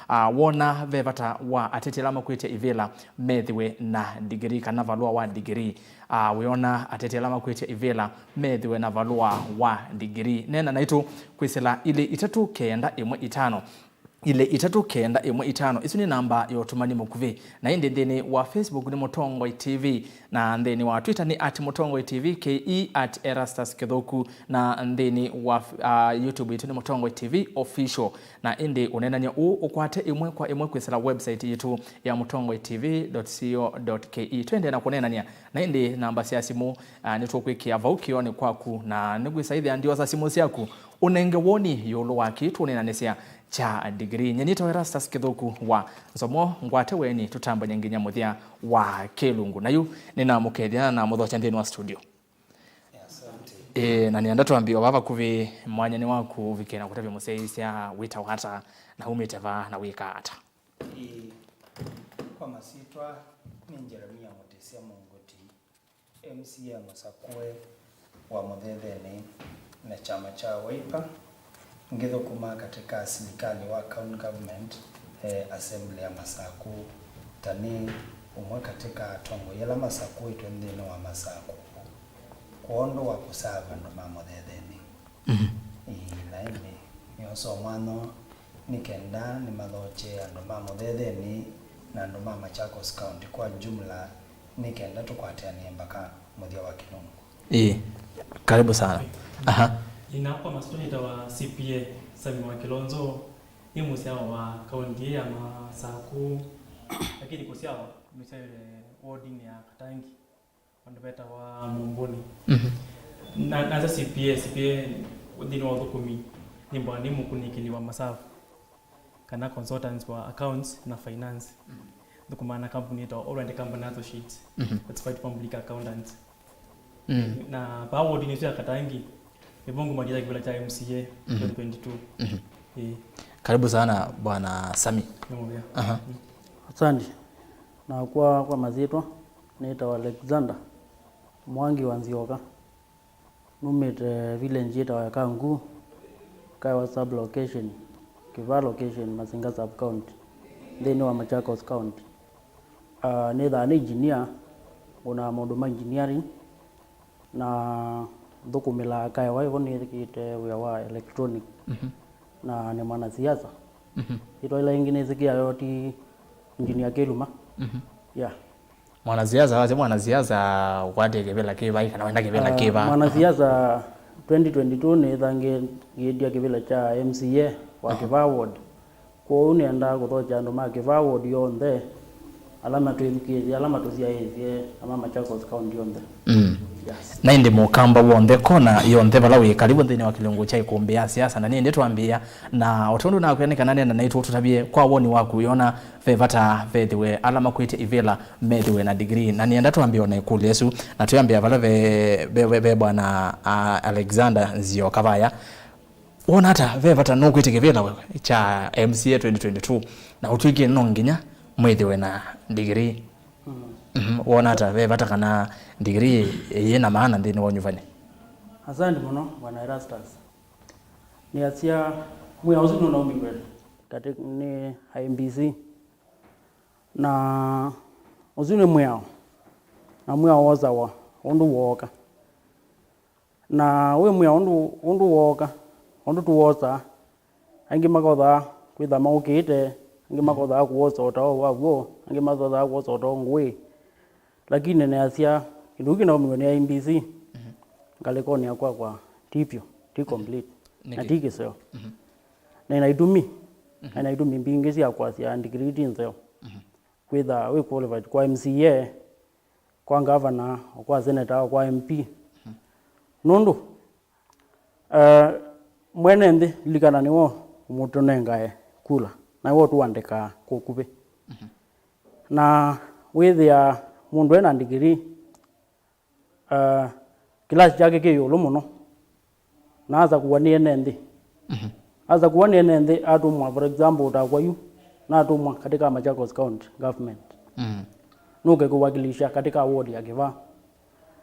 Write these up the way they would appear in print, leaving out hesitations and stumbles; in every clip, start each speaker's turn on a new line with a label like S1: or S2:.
S1: wona vevata wa atetela makwete ivela methiwe na degree kana valua wa degree wiona atetela makwete ivela methiwe na valua wa degree nena naitu kwisela ile itatu kenda imwe itano ile itatu kenda imwe itano isu ni namba yotumani mukuvi na indi ndini wa Facebook ni Mutongoi TV na ndini wa Twitter ni @Mutongoi TV ke @Erastus Kithoku na ndini wa YouTube itu ni Mutongoi TV official na indi unenanya ukwate imwe kwa imwe kwisela website yetu ya mutongoi.tv.co.ke twende na kunenanya na indi namba cia simu nitokwikia vaukio ni kwaku na nigwisaithia ndio za simu ciaku unenge woni yolo wakitu unenanesia cha degree nyenito Erastus Kithoku wa somo ngwate weni tutamba nyenginya muthia wa Kilungu nayu nina mukethia na muthocha ndini wa studio na nianda tuambio baba kuvi mwanyani waku vikena kutavya museisia wita wata na umeteva na wika hata
S2: kwa masitwa ni Jeremia Mutesia Mungoti MCA Masakwe wa Muthethene na chama cha Wiper ngithukuma katika serikali wa county government assembly ya Masaku tani umwe katika tongo yela Masaku itwendene wa Masaku kuondo wa kusava ndo Muthethene na ime nyoso mwano nikenda ni mathoche ando Muthethene na ndo Machakos County kwa jumla nikenda tukwatiania mpaka muthia wa Kilungu.
S1: Karibu sana.
S3: Inapo mastonita wa CPA Sami wa Kilonzo ni musiao wa kaunti ya Masaku lakini kusiao msele warding ya Katangi wandepeta wa Mumbuni na za CPA within wa dokumi ni mbani mukunikili wa Masafu kana consultants wa accounts na finance dokumana company ito already company associates certified public accountant na pa warding ya Katangi Ibongo majira kibela cha MCA 2022.
S1: Karibu sana bwana Sami.
S4: Asante. Na kwa mazitwa naitwa Alexander Mwangi wa Nzioka. Numite village yetu ya Kangu kwa sub location Kiva location Masinga sub county then wa Machakos county. Ni engineer una moduma engineering na dokumela kai wa hivyo kite wa electronic na ni mwanasiasa ito ile nyingine zikia yote engineer Keluma
S1: mwanasiasa wade kebela kiba kana wenda kebela kiba
S4: mwanasiasa 2022 ni thange yedia kebela cha MCA wa Kiva ward kwa unaenda kuthocha ndo ma Kiva ward yonde alama tuzia hizi ama Machakos county yonde
S1: na indi mukamba wonde kona yonde balawe karibu ndini wa Kilungu cha ikumbia siasa na niende tuambia na otondo na kuyanika nani na naitu tutabie kwa woni waku yona vevata vethiwe alama kwite ivela methiwe na degree na nienda tuambia na ikulu Yesu na tuambia balave bwana Alexander Nzioka vaya wona hata vevata no kwite kivela wewe cha MCA 2022 na utwike nonginya methiwe na degree wona hata vevata kana degree yena maana ndini wonyuvane.
S4: Asante muno bwana Erastus. Ni asia mwe uzino na umibele katika ni IMBC na uzino mwao na mwao wazawa ondu woka na we mwao ondu woka ondu tuwoza angi makoda kwitha maukite angi makoda kuwoza otawo wavo angi makoda kuwoza otawo ngwe lakini ni asia Kiduki na umwe ni IMBC ngaleko ni kwa tipyo ti complete na tiki sio na inaidumi mbingezi ya kwa sia degree tinzo kwitha we qualified kwa MCA kwa governor kwa senator kwa MP nundu mwene ndi likana niwo umuto nengae kula na wo tuandika kukupe na withia mundu ena degree kilasi chake kiyulu muno na aza kuwania nende aza kuwania nende atumwa for example utakwayu na atumwa katika Machakos county government nuke kuwakilisha katika ward ya Kiva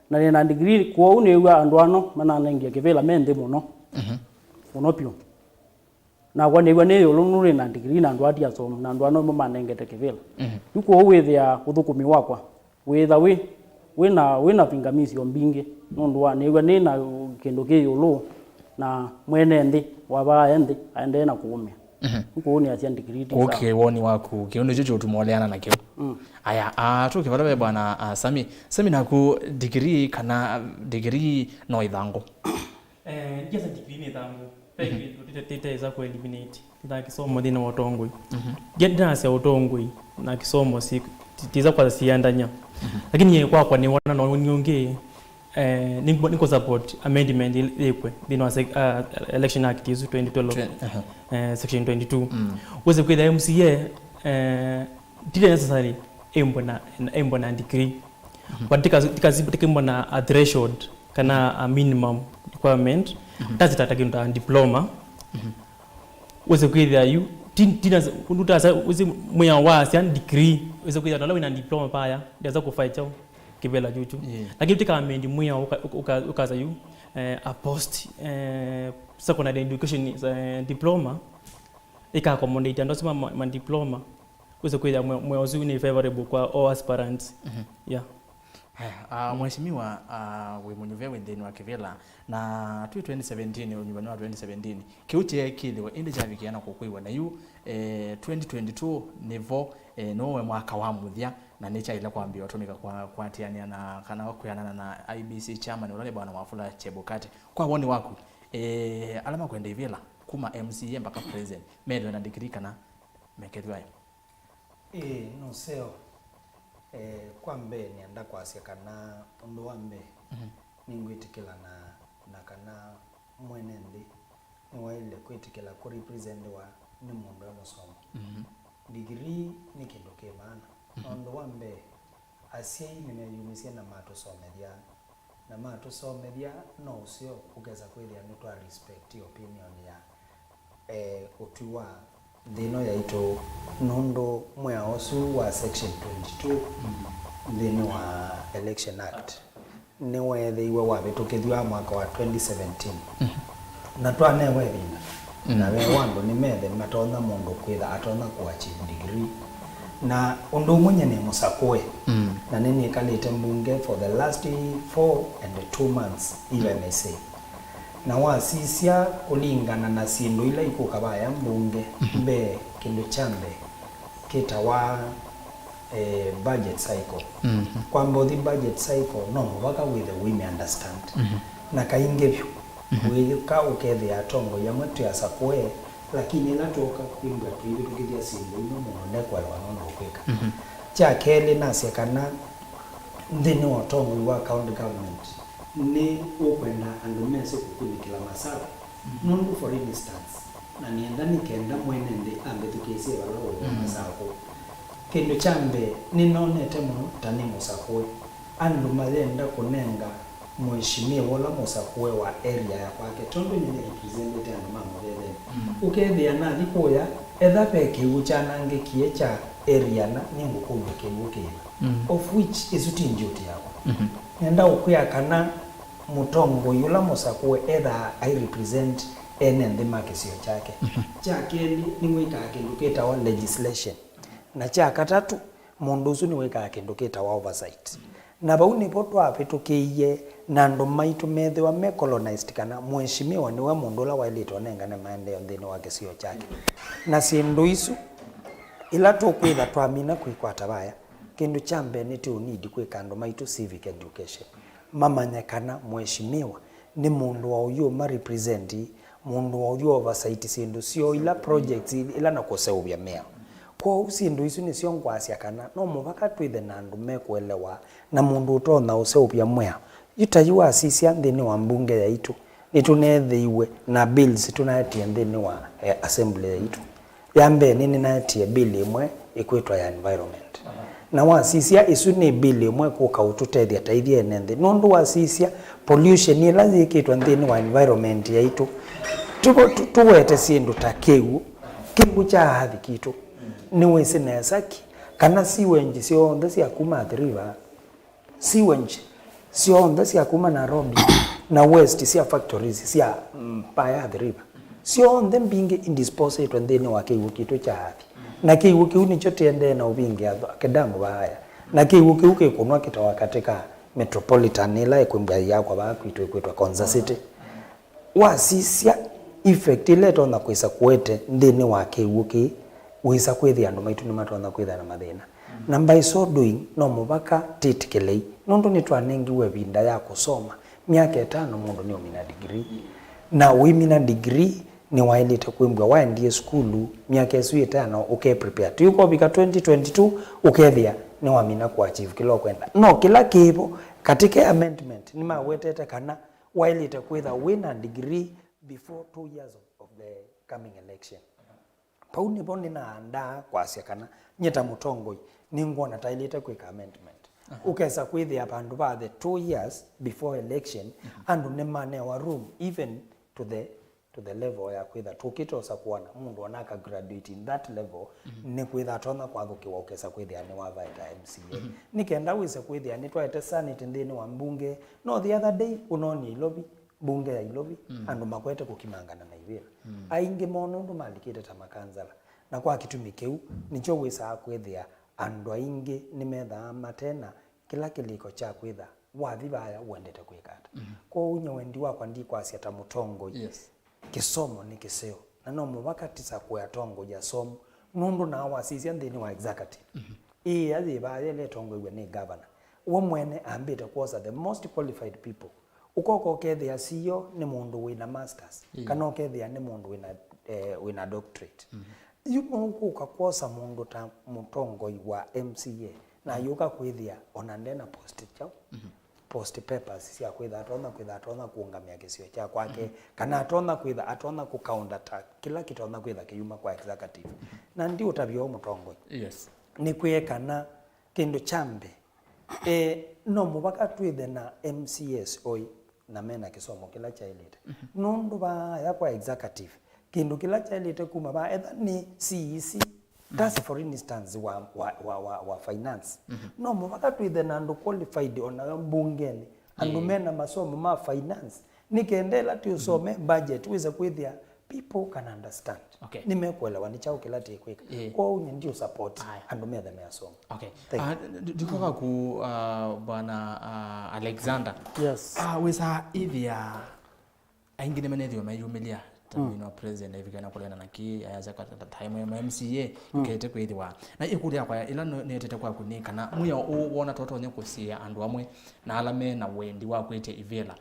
S4: na nina degree kwa unewa andwano mana nengia kivela mende muno unopio na kwa negwa ne yolo nuri na degree na ndo atia so na ndo no mama nengete kivela yuko withia uthukumi wakwa witha wina pingamizi ombinge no ndo negwa ne na kindu ki yolo na mwene ndi wabaya ndi aende na kuumia yuko ni atia degree ti
S1: okay woni waku kiundo chocho tumoleana na kio aya tukivara we bwana Sami na ku degree kana degree no ithango
S3: Yes, degree ni thangu. Peki tutaweza ku eliminate. Na kisomo dina watongoi. Get dance ya watongoi na kisomo si tiza kwa siandanya. Lakini yeye kwa ni wana na niongee niko support amendment ilekwe dina election act 2012 section 22. Uweze kwa MCA didn't necessarily embo na degree. But tika mbona a threshold kana a minimum requirement that's a diploma uweze kuithia you tina undutaza uzi mwa wasi and degree uweze kuithia nalo ina diploma paya ndiaza kufaicha kibela juju lakini tika amendi mwa ukaza you a post secondary education diploma ika accommodate ndo sema ma diploma uweze kuithia mwa uzi ni favorable kwa all aspirants yeah.
S1: Mheshimiwa we munyuve wendeni wa kivela na 2017 unyumbani wa 2017 kiuche kile indi chavikiana kukuiwa na yu 2022 nivo nowe mwaka wa muthia na necha ile kwambia watumika kwa tiania na kana kuyanana na IBC chairman ulale bwana Wafula Chebukati kwa woni wako alama kwenda ivela kuma MCA mpaka president medo na degree kana mekedwa
S2: no seo kwambe nienda kwasia kana undu wambe ningwitikila na kana mwenendi niwaile kwitikila ku represent wa ni mundu wa musomo degree ni kindu ke maana undu wambe asia nimeyumisia na matu somedia no usio kugeza kweli anu respect opinion ya utuwa Dino ya ito nondo mwea osu wa section 22 dino wa election act niwe iwe wabetu kithwa mwaka wa 2017 na twane webina na we wando ni methe matona mundu kwitha atona ku achieve degree na undu mwenye ni musakwe na nini kalite mbunge for the last 4 and 2 months even may say na wasisia kulingana na sindu ila ikukabaya mbunge mbe kindu chambe kita wa budget cycle kwa mbodi budget cycle no waka with the women understand na kaingevyo wika ukethe atongo ya mtu ya sakwe lakini ila toka kwimba tuibi tukithia sindu ino muone kwa wanono kweka cha kele na sekana ndini watongo wa county government ni okwenda andu mese kukunikila masala nundu for instance na nienda nikenda mwenende ambe tukesie balo masako kindu chambe ninonete mu tani musakwe andu malenda kunenga mheshimiwa wala musakwe wa area ya kwake tondo nyene representative andu mamorele ukethia na thikoya etha peke uchanange kiecha area na ningu kumbe of which is utinjuti yako nenda ukuya kana mutongo yula musakwe either I represent ene makisio chake chakeli niweka kindu kita wa legislation na cha katatu mundu usu niweka kindu kita wa oversight na bauni potwa apitukiye na ndo maitu methe wa me colonized kana mheshimiwa ni wa mundu la wailito nenga na maendeleo ndini wa kisio chake na sindu isu ila tukwitha twamina kwikwata baya kindu chambe ni tu need kwika ndo maitu civic education mamanyekana mheshimiwa ni mundu wa uyo ma represent mundu wa uyo oversight sindu sio ila projects ila na kuseubya mea kwa usindu isu ni sio ngwasia kana no mubaka twithe na andu mekuelewa na mundu utona useubya mea yutayiwa asisi ndini wa mbunge ya itu nitunetheiwe na bills tunaetie ndini wa assembly ya itu yambe nini naetie bill imwe ikwitwa ya environment na wasisia isu ni bill imwe kuka ututethia taithia nende nondu wasisia pollution ila zikitwa ndini wa environment ya itu tuwete sindu takeu kingu cha hathi kitu ni wese nesaki kana siwenji sio ndasi akuma river siwenji sio ndasi akuma Nairobi na west sia factories sia paya river sionthe mbingi indispositwe nthini wa kiwu kitu chathi na kiwu kiu nicho tiende na ubingi akedamu baya na kiwu kiu kikunwa kitawa katika metropolitan ila ikumbwa yakwa bakwitwe kwitwa Konza City wasisia effect ile tona kwisa kwete nthini wa kiwu ki wisa kwithia andu maitu ni matona kwithia na mathina na by so doing no mubaka titikilei nondu ni twanengiwe binda ya kusoma miaka 5 mundu ni omina degree na wimina degree ni wailite kwimbwa waendie skulu miaka esu 5 uke prepare tuko bika 2022 ukethia ni wamina ku achieve kilo kwenda no kila kipo katika amendment ni mawetete kana wailite kwitha wina degree before 2 years of the coming election pauni bondi na anda kwasia kana nyeta mutongoi ningona tailite kwika amendment ukesa kwithia bandu ba the 2 years before election andu ne mane wa room even to the level ya kwitha tukitosa kuona mundu anaka graduate in that level ni kwitha tona kwathukiwa ukesa kwithia ni wa vaita MCA nikenda wise kwithia ni twaete sanity ndini wa mbunge no the other day unoni ilobi bunge ya ilobi andu makwete kukimangana na ivira aingi mono ndu malikite ta makanzala na kwa kitumi kiu nicho wisa kwithia andu aingi ni metha matena kila kiliko cha kwitha wathi baya uendete kwikata kwa unyo wendi wakwa ndi kwasia ta mutongo kisomo ni kiseo na no mubakati sa kwa tongo ya somo nundu na wasisia ndini wa executive athi baya le tongo iwe ni governor wo mwene ambite kuosa the most qualified people ukoko kethia CEO ni mundu wina masters kana kethia ni mundu wina doctorate yuko kuka kuosa mundu ta mutongo wa MCA na yuka kwithia ona ndena post chao post papers cia kwitha atona kuungamia kisio cha kwake kana atona ku counter attack kila kitu atona kwitha kiyuma kwa executive na ndio utabio mutongo ni kwekana kindu chambe no mubaka twithe na MCS oi na mena kisomo kila cha elite nundu ba ya kwa executive kindu kila cha elite kuma ba etha ni CEC that's for instance wa finance no mubaka twithe na ndu qualified ona mbungeni andu mena masomo ma finance nikendela tu usome budget wize kwithia people can understand nimekuelewa ni chao kila tikwika kwa unye ndio support andu methe measoma
S1: dikoka ku bwana Alexander wisa ithia aingine menethio mayumilia tamino president evikana kulena naki ayaza kata time ya MCA kete kwithwa na ikuria kwa ila netete kwa kunika na muya uona toto nye kusia andu amwe na alame na wendi wa kwete ivela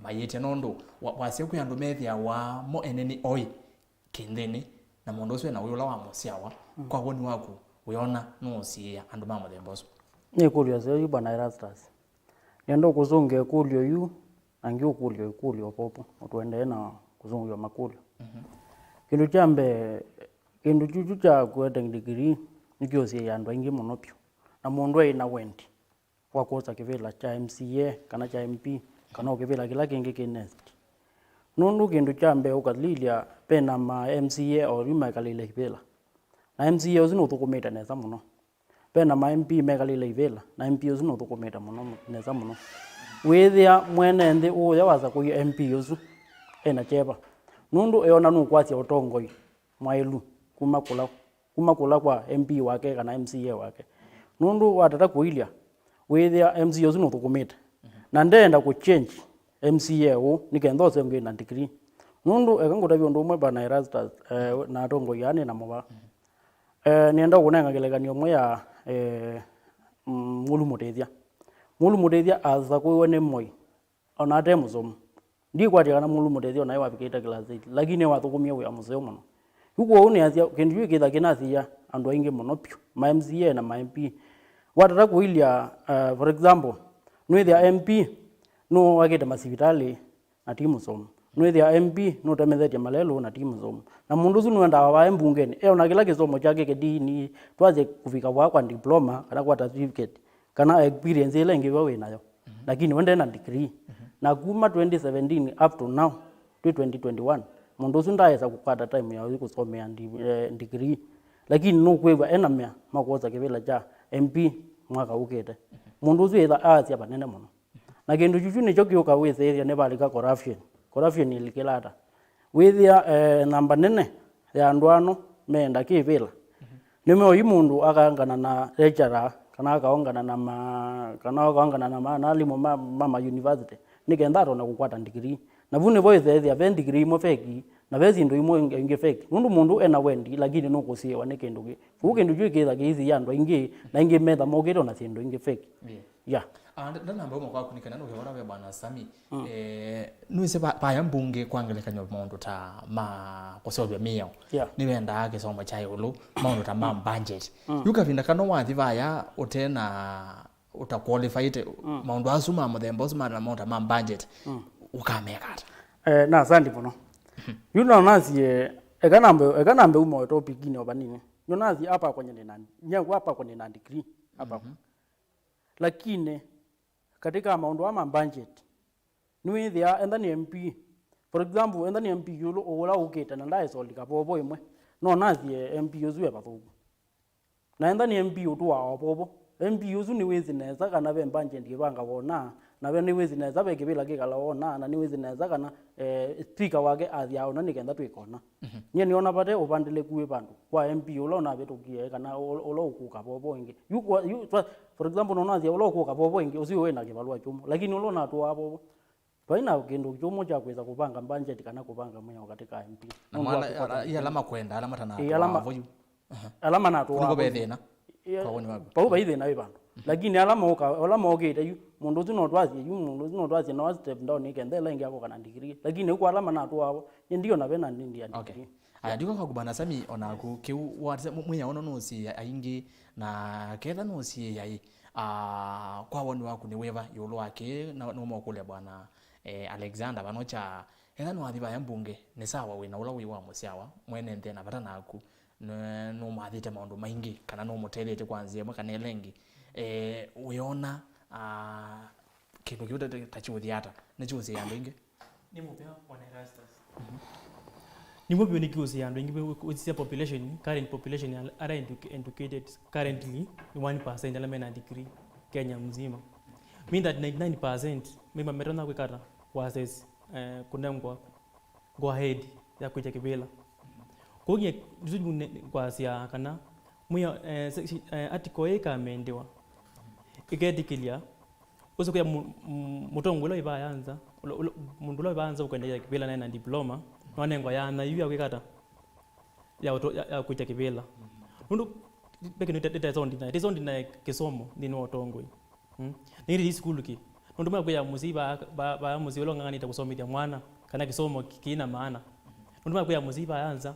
S1: mayete nondo wasia ku andu methia wa mo eneni oi kindeni na mondo swe na uyula wa mosiawa kwa woni waku uyona no sia andu mama themboso
S4: ni kulio zeu bana Erastus nendo kuzunge kulio yu angi kulio popo utwende na kuzungu makulio kindu chambe kindu chuchu cha kwete degree nikyo sia yandu ingi monopio na mundu ina wendi kwa kosa kivela cha MCA kana cha MP kana ukivela kila kingi kinest nundu kindu chambe ukalilia pena ma MCA orima kalile kivela na MCA uzino tukumeta neza muno pena ma MP mekalile ivela na MP uzino tukumeta muno neza muno withia mwene ndi uya waza ku MP uzu ena cheba nundu eona nukwasia utongoi mwailu kuma kula kwa MP wake kana MCA wake nundu watata kuilia withia MCA uzu tukumeta na ndenda ku change MCA u nikendose ngi na degree nundu ekangutavyo ndumwe bana Erastus na tongo yani na moba nienda kunenga keleganio mwe ya mulu mutethia aza kuone moi ona temuzomu ndi kwatia kana mulu mutethia na wapikita class 8 lakini wathukumia we amuzeo muno yuko une asia kindu kitha kinathia andu aingi muno pio ma MCA na ma MP watata kuilia for example nwithia MP no wageta masivitali na timu somo nwithia MP no tamethetia malelo na timu somo na mundu uzu nwenda wa mbungeni ona kila kisomo chake kidini twaze kufika kwa diploma kana kwa certificate kana experience ile ngiwa we nayo lakini wende na degree na kuma 2017 up to now 2021 mundu uzu ndaeza kupata time ya kusomea degree lakini no kwewa enamya makoza kivela cha MP mwaka ukete mundu uzu eza asia banene muno na kindu chuchu nicho kioka wese ne balika corruption ilikilata withia namba nene ya andwano menda kivila nime oyi mundu akaangana na lecturer kana akaongana na maalimu ma university nikenda atona kukwata degree na vune voithethia ve degree mo feki na ve zindu imwe ingi feki mundu ena wendi lakini no kusiwa ni kindu gi ku kindu ju kitha kiithi ya andu ingi na ingi metha mogiro na zindu ingi feki yeah
S1: ndana mbao kwa kunikana no gehora we bwana Sami nuise pa ya mbunge kwangelekanya maundu ta ma kosobya mio ni wenda kisomo cha yulu maundu ta ma budget yukavinda kana wathi vaya utena uta qualified maundu asuma muthemba usuma na maundu ma budget ukamekata
S4: na asante muno yuna nazie ekanambe umo topic ni obanini yonazi hapa kwenye nani nyangu hapa kwenye nani degree hapa lakini katika maundu ama budget ni thia enda ni MP for example enda ni MP yulo ola uketa na ndai soldi kapopo imwe no nazie MP yuzu bathugu na enda ni MP utwa opopo MP yuzu ni wezi neza kana be budget ngibanga wona na be ni wezi neza be kibila kikala wona na ni wezi neza kana speaker wake athia ona nikenda twikona nye niona bate ubandile kuwe bandu kwa MP ulo na betukie kana ulo ukuka popo ingi you for example no nazi ulo ukuka popo ingi usiwe wena kibalwa chumo lakini ulo na tu hapo baina kindu chumo cha kuweza kupanga budget kana kupanga mwenye katika MP
S1: na mala ya alama kwenda alama tana
S4: alama na tu
S1: hapo bethena
S4: kwa woni wako pa ubaithe na bandu lakini alama ogete yu mundu tu no twazi no step down ikendela ingi yako kana degree lakini uko alama na tu hapo ndio na bena ndindi ya degree
S1: aya ndiko kagubana Sami ona ku kiu watse mwinya ono no si aingi na ketha no si yai kwa woni waku ni weva yolo wake no mokule bwana Alexander banocha etha no athiba ya mbunge ni sawa wina ula wiwa musiawa mwene nthena bata naku no mathite maundu maingi kana no mutelete kwanzia mwe kana elengi wiona kindu kiuta tachuthiata ni chuzi ya ndingi
S3: ni mupea wana Erastus ni mupea ni kiuzi ya ndingi with the population current population are educated currently 1% element degree Kenya mzima mean that 99% mimi metona kwikata was kunengwa go ahead ya kuja kibela kogie zuju kwa sia kana muya article ikamendewa igedikilia usokuya mutongo lo ibayanza mundu lo ibayanza ukendea kibela na diploma nonengwa yana yu yakikata ya kuja kibela mundu beke nitazondi na kisomo ndino otongwe niri school ki mundu mwa musiba ba musibolo ngani takusomithia mwana kana kisomo kina maana mundu mwa musiba yanza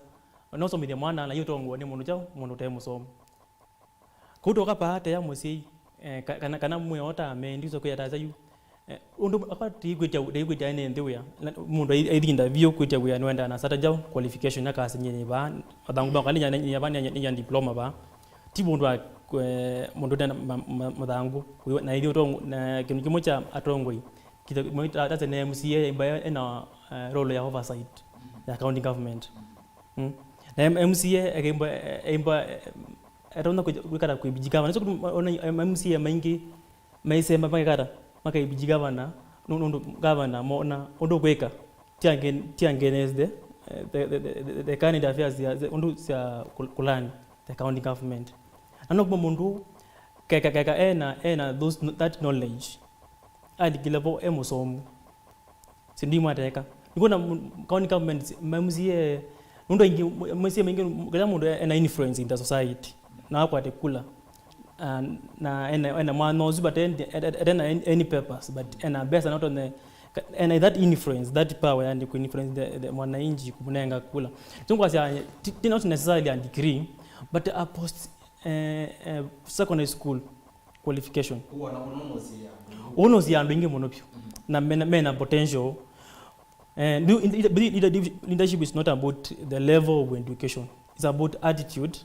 S3: no somithia mwana na yotongwa ni mundu jao mundu te musomo kutoka pahate ya musi kana muyota amendizo ko yataza yu undu akati gwita ene nduya mundu aidinda vyo kwita kuya nwenda na sata jao qualification yakasi nyenye ba adangu ba kali nya bani ya diploma ba tibundu mundu tena madangu na ili otongo na kintu cha atongoi kita moita hata na MCA imba ena role ya oversight ya county government na MCA imba atona kukara kuibijigava nacho ona MCA maingi maisema bakara maka ibijigava na ndo governor mona ndo kweka tiangenezde the Canada affairs ya ndo sia kulani the county government anokbo mundu kaka ena that knowledge adi kilabo emosomu sindi mateka nikona county government MCA ndo ingi MCA maingi kama mundu ena influence in the society na kwa tekula na ena manozi but then any purpose but ena best not on and that influence that power and ku influence the mwananchi kumunenga kula tungwa sia not necessarily a degree but a post secondary school qualification unozi ya ndingi monopio na mena potential leadership is not about the level of education, it's about attitude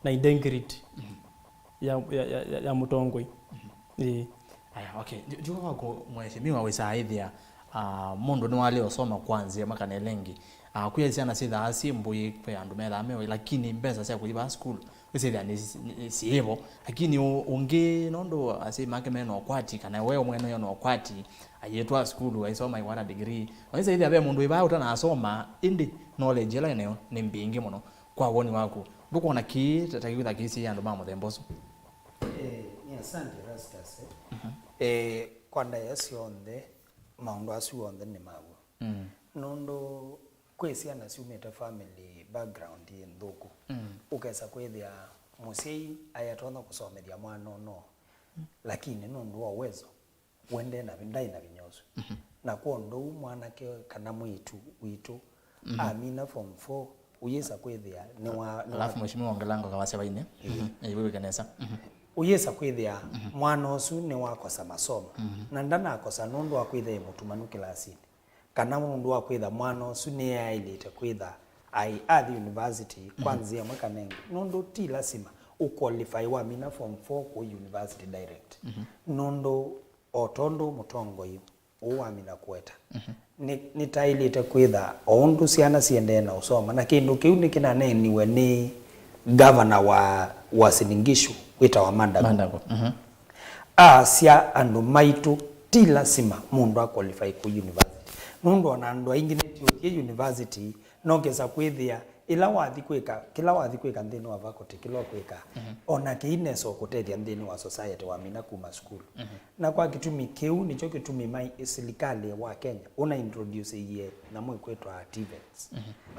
S3: na integrity ya mutongwe
S1: aya okay juko wako mheshimiwa wesaidhia mundu ni wale osoma kwanzia makane lengi kuya ciana cithaa cimbui pe andu methamewe lakini mbesa cia kulipa school icithia ni ciivo lakini ungi nondu asi make meno kwati kana wewe mwene yo no kwati ayetwa school aisoma iwana degree waisa ithia be mundu iba utana asoma indi knowledge la eneo ni mbingi muno kwa woni waku ndukona ki tatakitha kisi andu ma muthemboso
S2: ni asante Rastas kwanda yasionde maundu asionde ni magu nondo kwesiana ciumite family background nthuku ukesa kwithia musei ayatona kusomethia mwana no lakini nundu wa uwezo wende na vindai na vinyoso na kuondo mwana ke kana mwitu witu amina form 4 uyesa kwithia ni wa
S1: alafu mheshimiwa Ongelango kawase baine wewe kanesa
S2: uyesa kwithia mwana osu ni wakosa masomo na ndana akosa nundu wa kwithia mutumanu kilasini kana mundu wa kwitha mwana osu ni yailite kwitha ai at university kwanzia mwaka nengi nundu ti lazima uqualify wa mina form 4 ku university direct nundu otondo mutongo yu uwamina kweta ni tailite kwitha ondu ciana ciende na usoma na kindu kiu ni kinaneniwe ni governor wa Siningishu wita wa Mandago cia andu maitu ti lazima mundu a qualify ku university nundu ona andu aingi nitiothie university nongeza kwithia ila wathi kwika nthini wa faculty kila kwika ona kiineso kutethia nthini wa society wa mina kuma school na kwa kitumi kiu nicho kitumi mai serikali wa Kenya una introduce ye na mwe kwetwa TVETs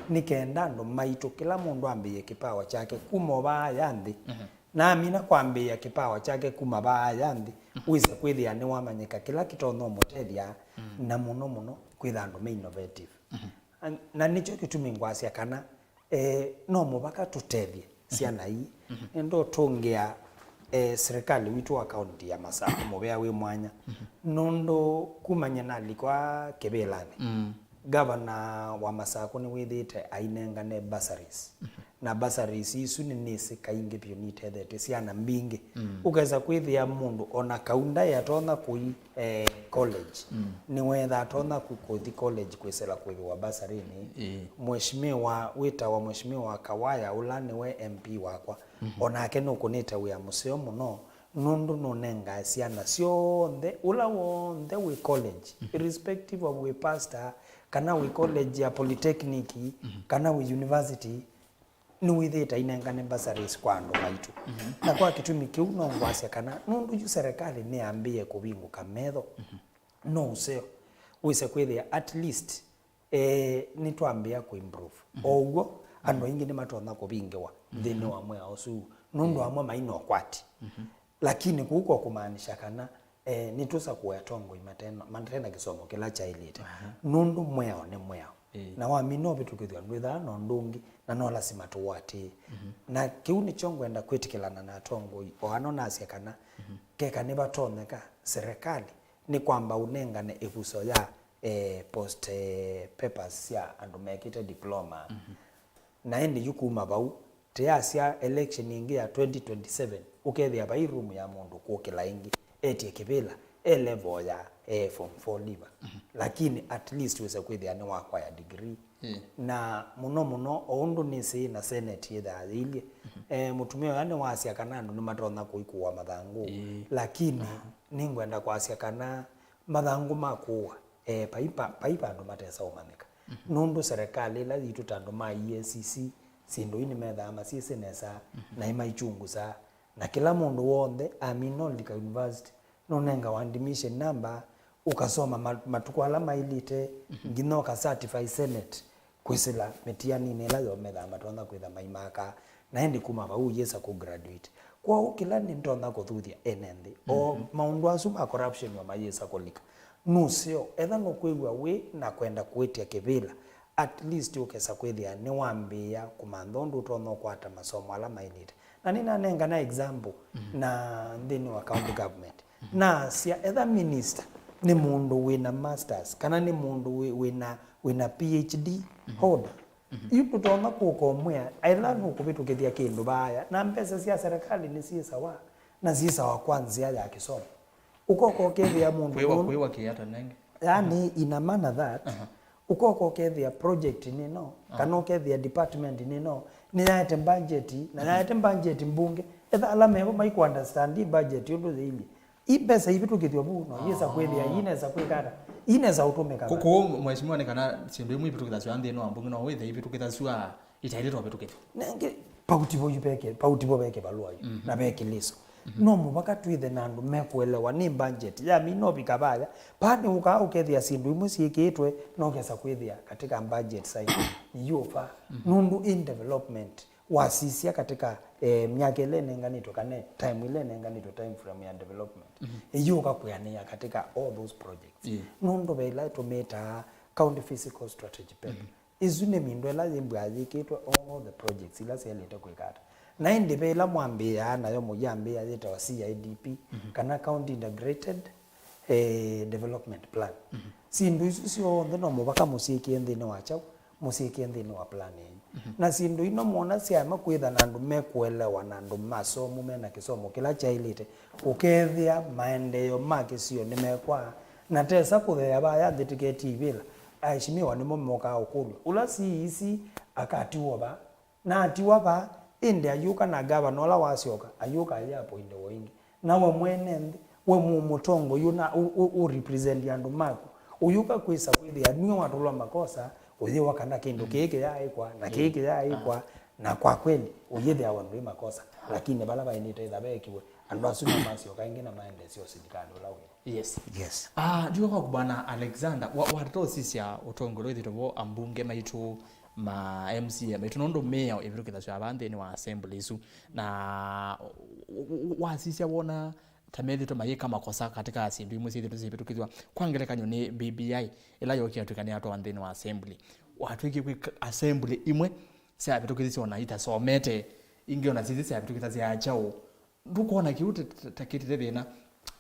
S2: nikenda ndo maitu kila mundu ambiye kipawa chake kuma baya nthi na mina kwambia kipawa chake kuma baya nthi wisa kwithia ni wamanyika kila kitono mutethia na muno kwitha ndo innovative na nicho kitumi ngwasia kana no mubaka tutethie ciana hii ndo tongea serikali witu wa county ya Masako mubea we mwanya nondo kumanya nalikwa kebelani governor wa Masako ni withite ainengane bursaries na bursaries isu ni nisi kaingi pio ni tethete ciana mbingi ukeza kwithia mundu ona kaunda ya tona kui college ni wetha atona kuthi college kwesela kwithwa bursary ni mheshimiwa wita wa mheshimiwa Kawaya ulani we MP wakwa ona ake no kunita we museo muno nundu nonenga ciana cionthe ula wonthe we college irrespective of we pastor kana we college ya polytechnic kana we university ni withita inengane bursaries kwa andu maitu na kwa kitumi kiu no ngwasia kana nundu yu serikali ni ambie kubinguka metho no useo wise kwithia at least ni twambia ku improve oguo andu ingi ni matona kubingewa thini wa mwe osu nundu amwe maino kwati lakini kuko kumaanisha kana ni tusa kuyatongo imatena kisomo kila cha ilite nundu mweo ni mweo na wamino vitu kithwa ndwitha no ndungi na no lazima tuwati na kiu ni chongo enda kwitikilana na tongo o anona asia kana keka ni batoneka serikali ni kwamba unengane ebuso ya post papers ya andu mekite diploma na endi yukuma bau teasia election ingi ya 2027 ukethia bai room ya mundu kukila ingi etie kibila level ya form 4 liver lakini at least wese kwithia ni wakwa ya degree na muno oundu nisi na senate yetha ilie mutumio yani wasia kana andu ni matona kuikuwa mathangu lakini ningwenda kwasia kana mathangu makuwa paipa andu matesa umanika nundu serikali la yitu tandu ma EACC sindu ini metha masisi nesa na ima ichunguza na kila mundu wonde amino lika university nonenga wa admission number ukasoma matukwala mailite ngino ka certify senate kwisila metiani nela yo metha matona kwitha maimaka na endi kuma ba uyesa ku graduate kwa kila ni ndona kuthuthia enende o maundu asu ma corruption wa mayesa kolika nusio etha no kwigwa we na kwenda kwetia kivila at least ukesa kwithia ni wambia kumandondu tono kwata masomo ala mailite na nina nenga na example na ndini wa county government na sia etha minister ni mundu wina masters kana ni mundu wina PhD holder ipo tona kukomwea aila no kubitukithia kindu baya na mpesa cia serikali ni cia sawa na cia sawa kwanza ya kisomo ukoko kethia mundu
S1: kwiwa kiata nenge
S2: yani ina maana that ukoko kethia project nino kana kethia department nino ni yaete budget na yaete budget mbunge etha alame mai ku understand budget yondo zili ipesa hivi tukithio buno yesa kwethia inaweza kwikara inaweza utumika
S1: kuko mheshimiwa ni kana sindu imwe bitukithaswa ande no ambunge no wethe hivi tukithaswa itairito bitukithio
S2: nenge pautibo beke balwa na beke liso no mubaka twithe na andu mekuelewa ni budget ya mi no bikabaya pani uka ukethia sindu imwe ciikitwe no kesa kwithia katika budget side yufa nundu in development wasisia katika miaka ile nenganito kane time ile nenganito time frame ya development yuka kuyania katika all those projects nundu bela tumeta county physical strategy paper izune mindo lazima yazikitwe all the projects ila selete kwikata na indi bela mwambia nayo mujambia yeta wa CIDP kana county integrated development plan sindu isu sio ndino mubaka musiki ndine wacha musiki ndine wa plan na sindu ino muona siama kwitha na andu mekuelewa na andu masomo mena kisomo kila chailite ukethia maendeleo make sio nimekwa na tesa kuthea baya thitiketi ibila aishimiwa nimo moka ukulu ula isi akati woba na atiwaba inde ayuka na gavana ola wasioka ayuka yapo inde wingi nawe mwene we mutongo yuna u represent yandu mako uyuka kwisa kwithia niyo watulwa makosa uthi wakana kindu kiki yaikwa na kiki yaikwa na kwa kweli uyithe awandu makosa lakini bala bainite ithabekiwe andu asuna masioka ingina maende sio sindikano lawe
S1: yes ndio kwa bwana Alexander watoto sisi ya utongolo ithito ambunge maitu ma MCA maitu nondo meya ibirukithaswa abande ni wa assembly isu na wasisia wona tamethito mayika makosa katika assembly imwe cithito cibitukithwa kwangelekanyo ni BBI ila yokia tukania ato andeni wa assembly watwiki kwi assembly imwe cia bitukithisi ona ita somete ingi ona cithi cia bitukithasi ya chao ndukona kiuta takitire thina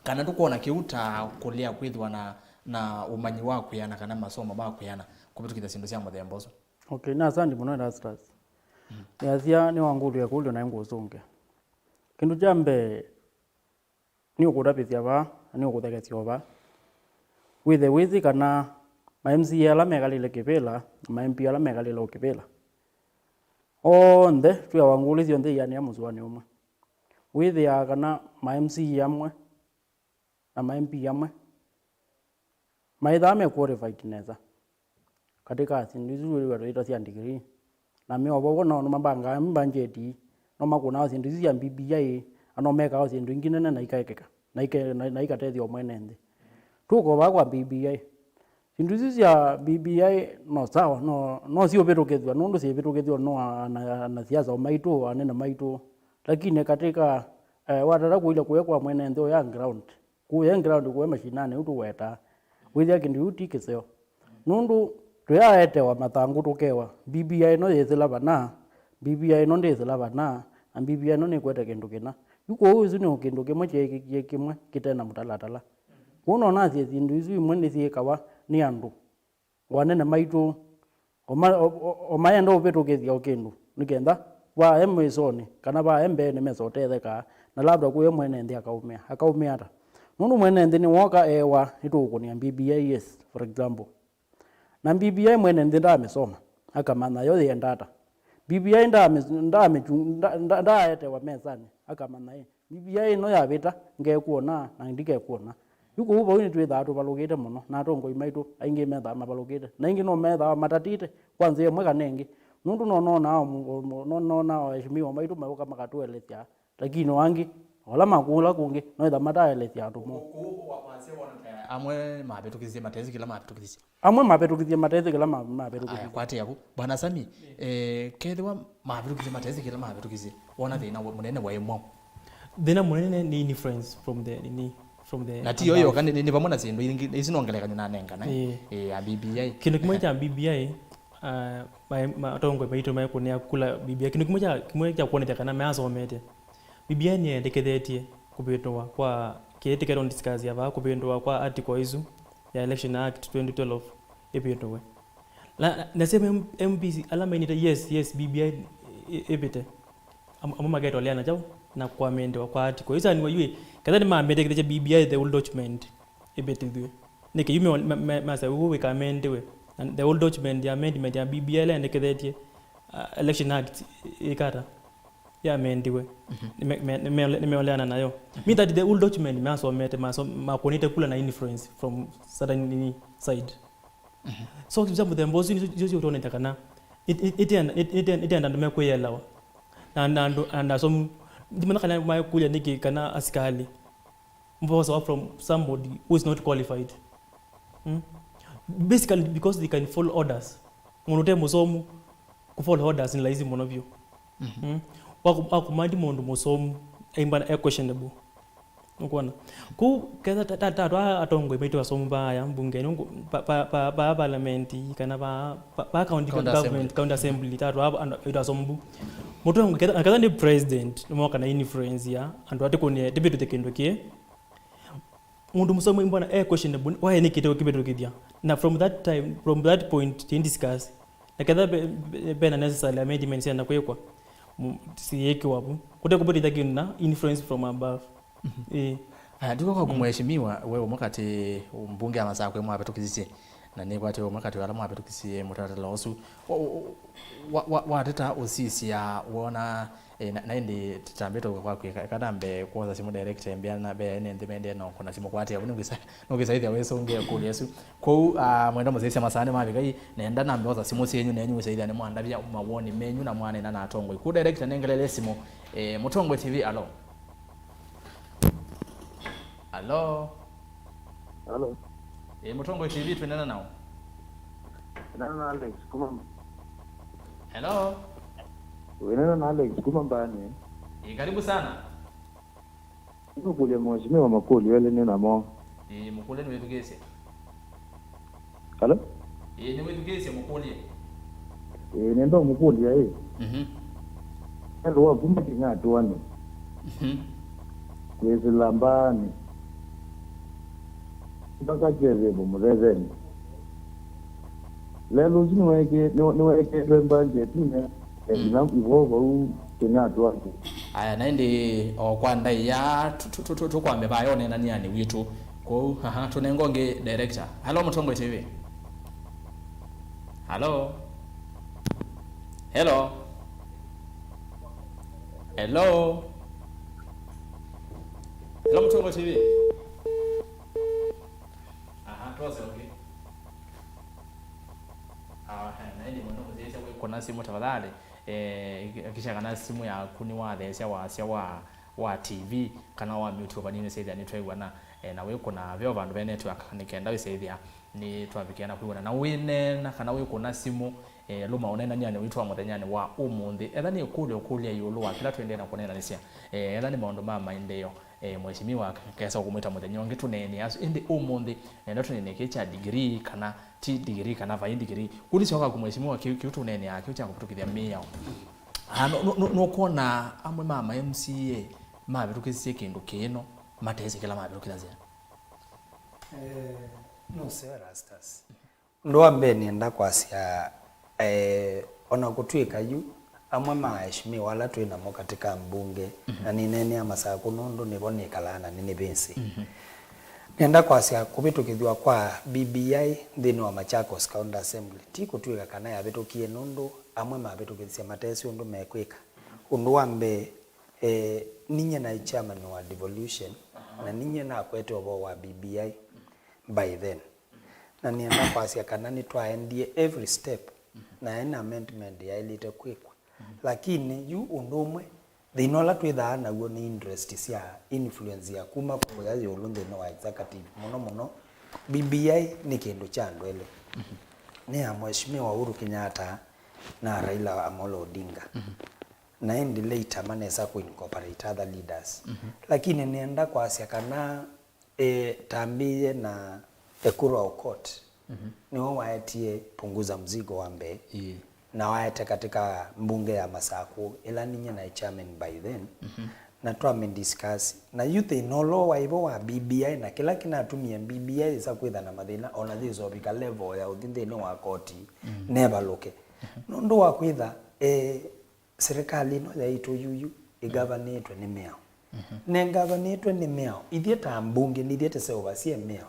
S1: kana ndukona kiuta kulia kwithwa na umanyi wa kuyana kana masomo ba kuyana kubitukitha sindu cia muthemba ucio.
S4: Okay, na asante muno Erastus. Yazia ni wangulu ya kulio na nguzunge. Kindu jambe ni ukudapithia ba ni ukuthegetia ba withi kana ma MCA ala megalile kibela ma MP ala megalile kibela onde tu wangulu cio nthi yani amuzwani umwe withi ya kana ma MCA amwe na ma MP amwe maitha me qualified neza katika sindizu ile watu cia degree na mimi wabo no mabanga mbangeti no makuna sindizu ya BBI anomeka sindu ingine na ikaekeka na ikatethio mwene nthi tuko bagwa BBI sindizu ya BBI no sawa no sio bitukethwa nundu si bitukethwa no na siasa maitu anene maitu lakini katika watara kuile kuwekwa mwene nthi ya ground kuwe mashinane utu weta withia kindu utikiseo nundu tuyaete wa matangu tukewa BBI no yethela bana BBI no ndethela bana na BBI no nikwete kindu kina yuko uzu ni kindu kimwe kimwe kitena mutalatala kuno na cie sindu izu imwe ni ciekawa ni andu wanene maitu omayendo ubitukithia ukindu nikenda wa emwisoni kana ba embe ni mesotetheka na labda kuye mwene nthi akaumia ata nundu mwene nthi ni woka ewa itukunia BBI yes for example na BBI mwene nthi ndamesoma akamana yothe endata BBI ndaete wa mesani akamana BBI no yabita ngekuona na ndikekuona yuko ubo ni twitha atu balugite muno na atongo imaitu aingi metha mabalugite na ingi no metha matatite kwanza yemwe kanengi nundu no na heshimiwa maitu mayoka makatueletia lakini wangi wala makula kungi no itha mataeletia atu mo
S1: amwe mabetukithie matezi kila mabetukithie
S4: amwe mabetukithie matezi kila mabetukithie
S1: kwate yako bwana Sami kethwa mabetukithie matezi kila mabetukithie wona thina munene wa imo
S3: thina munene ni influence from the
S1: na tiyo yo kandi ni pamona sindu isinongelekanyo na nenga na ya BBI
S3: kindu kimwe cha BBI matongo maito maikunia kula BBI kindu kimwe cha kuoneta kana measomete BBI ni endekethetie kubitwa kwa kietike on discuss ya kubindwa kwa article izu ya Election Act 2012 epitwe na sema MPC alama ni yes BBI ebite amama gaito liana jao na kwa mende kwa article isa ni wajue kadhani maamende kile BBI the old document ebite thwe nike yume masa we recommend we and the old document the amendment ya BBL and the election act ikata ya amendiwe nimeoleana nayo me that the old document makonite kula na influence from certain side so kizamu the mbozi jozi utone takana it and mekuyelawa and some dimana kana makuya niki kana askali mbozo from somebody who is not qualified basically because they can follow orders monote musomu ku follow orders in lazy monovio wakumandi mundu musomu aimbana questionable ukona ku kaza tatu atongo imeitwa somu baya mbungeni pa parliament kana pa county government county assembly tatu ita somu mutongo kaza ni president mmoka na influence ya andu atikone debate tekendokie mundu musomu imbana questionable why ni kitoko kibeto kidia na from that point to discuss na kaza bena necessary amendment na kwekwa siyeki wapo kote kubodi takina influence from above
S1: ndiko kwa kumheshimiwa wewe mukati mbunge amasa kwa mwa betukisi na ni kwate mukati wala mwa betukisi mutata losu wateta osisi ya wona na ndi tambeto kwa kadambe kwa simu director mbia na be ne ndimende no kuna simu kwate abunungisa nokisa weso nge kuli yesu ko mwenda muzesi amasane mabikai nenda nambe oza simu senyu nenyu saidi ne mwanda bya mawoni menyu na mwana na atongo ku director nengelele simu Mutongo TV alo Hello.
S5: Hello.
S1: Mutongo TV tuendana nao.
S5: Nana Alex kuma.
S1: Hello.
S5: Wewe na Alex kuma mbani.
S1: Karibu sana.
S5: Niko kule mheshimiwa Makuli wale nina mo.
S1: Mkule ni wetu gese.
S5: Hello.
S1: Ni wetu gese Mkuli.
S5: Nendo Mkuli ya Ndio wapumba kinga tuani. Kwezi lambani. Mpaka jere bumurezeni lelo zinu weke mbanje tine na ivovo kenya twake
S1: aya naindi okwanda ya tukwambe bayone nani yani witu ko tunengonge director. Hello Mutongo TV. Hello Hello Mutongo TV. Tuwase okay. Naidi mwana kuzesha kuna simu tafadhali kisha kana simu ya kuni wa thesha wa TV kana wa mute kwa nini saidi ni twa na we kuna vyo vandu be network nikenda we saidi ni twabikiana kuona na wine na kana we kuna simu luma onena nyane witwa muthenyani wa umundi etha ni okulia yulu wa kila twende na kunena nisia etha ni maundu ma maindeyo mheshimiwa kesa kumwita muthenyonge tunene aso indi umundi ndo tunene kicha degree kana ti degree kana va degree kuli soka kumheshimiwa kiutu nene yake ucha kutukithia mia no kuona amwe mama MCA mabirukisie kindu kino matese kila mabirukithia
S2: no sir rastas ndo ambe nienda kwasia ona kutwika yu amwe maheshimiwa wala twina mo katika mbunge na ninene amasa kunundu nibone kalana nini bensi nenda kwasia kubitukithwa kwa BBI thini wa Machakos County Assembly ti kutwika kana ya bitukie nundu amwe mabitukithia matesi undu mekwika undu wambe ninye na chairman wa devolution na ninye na kwete obo wa BBI by then na nienda kwasia kana ni twaendie every step na ina amendment ya ilite kwikwa lakini yu undumwe thinola twithaa naguo ni interest cia influence ya kuma kwa yazi ulunde no wa executive muno BBI ni kindu cha ndwele ni ya mheshimiwa Uhuru Kenyatta na Raila Amolo Odinga na endi later manesa ku incorporate other leaders lakini nienda kwa asia kana tambie na Ekuru Aukot niwo waetie punguza mzigo wambe na waete katika mbunge ya Masaku ila ninye na chairman by then na tuame discuss na youth inolo wa ibo wa BBI na kila kinatumia BBI isa kwitha na mathina ona thizo bika level ya uthinde no wa koti never look ndo wa kwitha serikali no ya ito yuyu igavanetwe ni mea nengavanitwe ni meo ithieta mbunge ni ithiete se oversee meo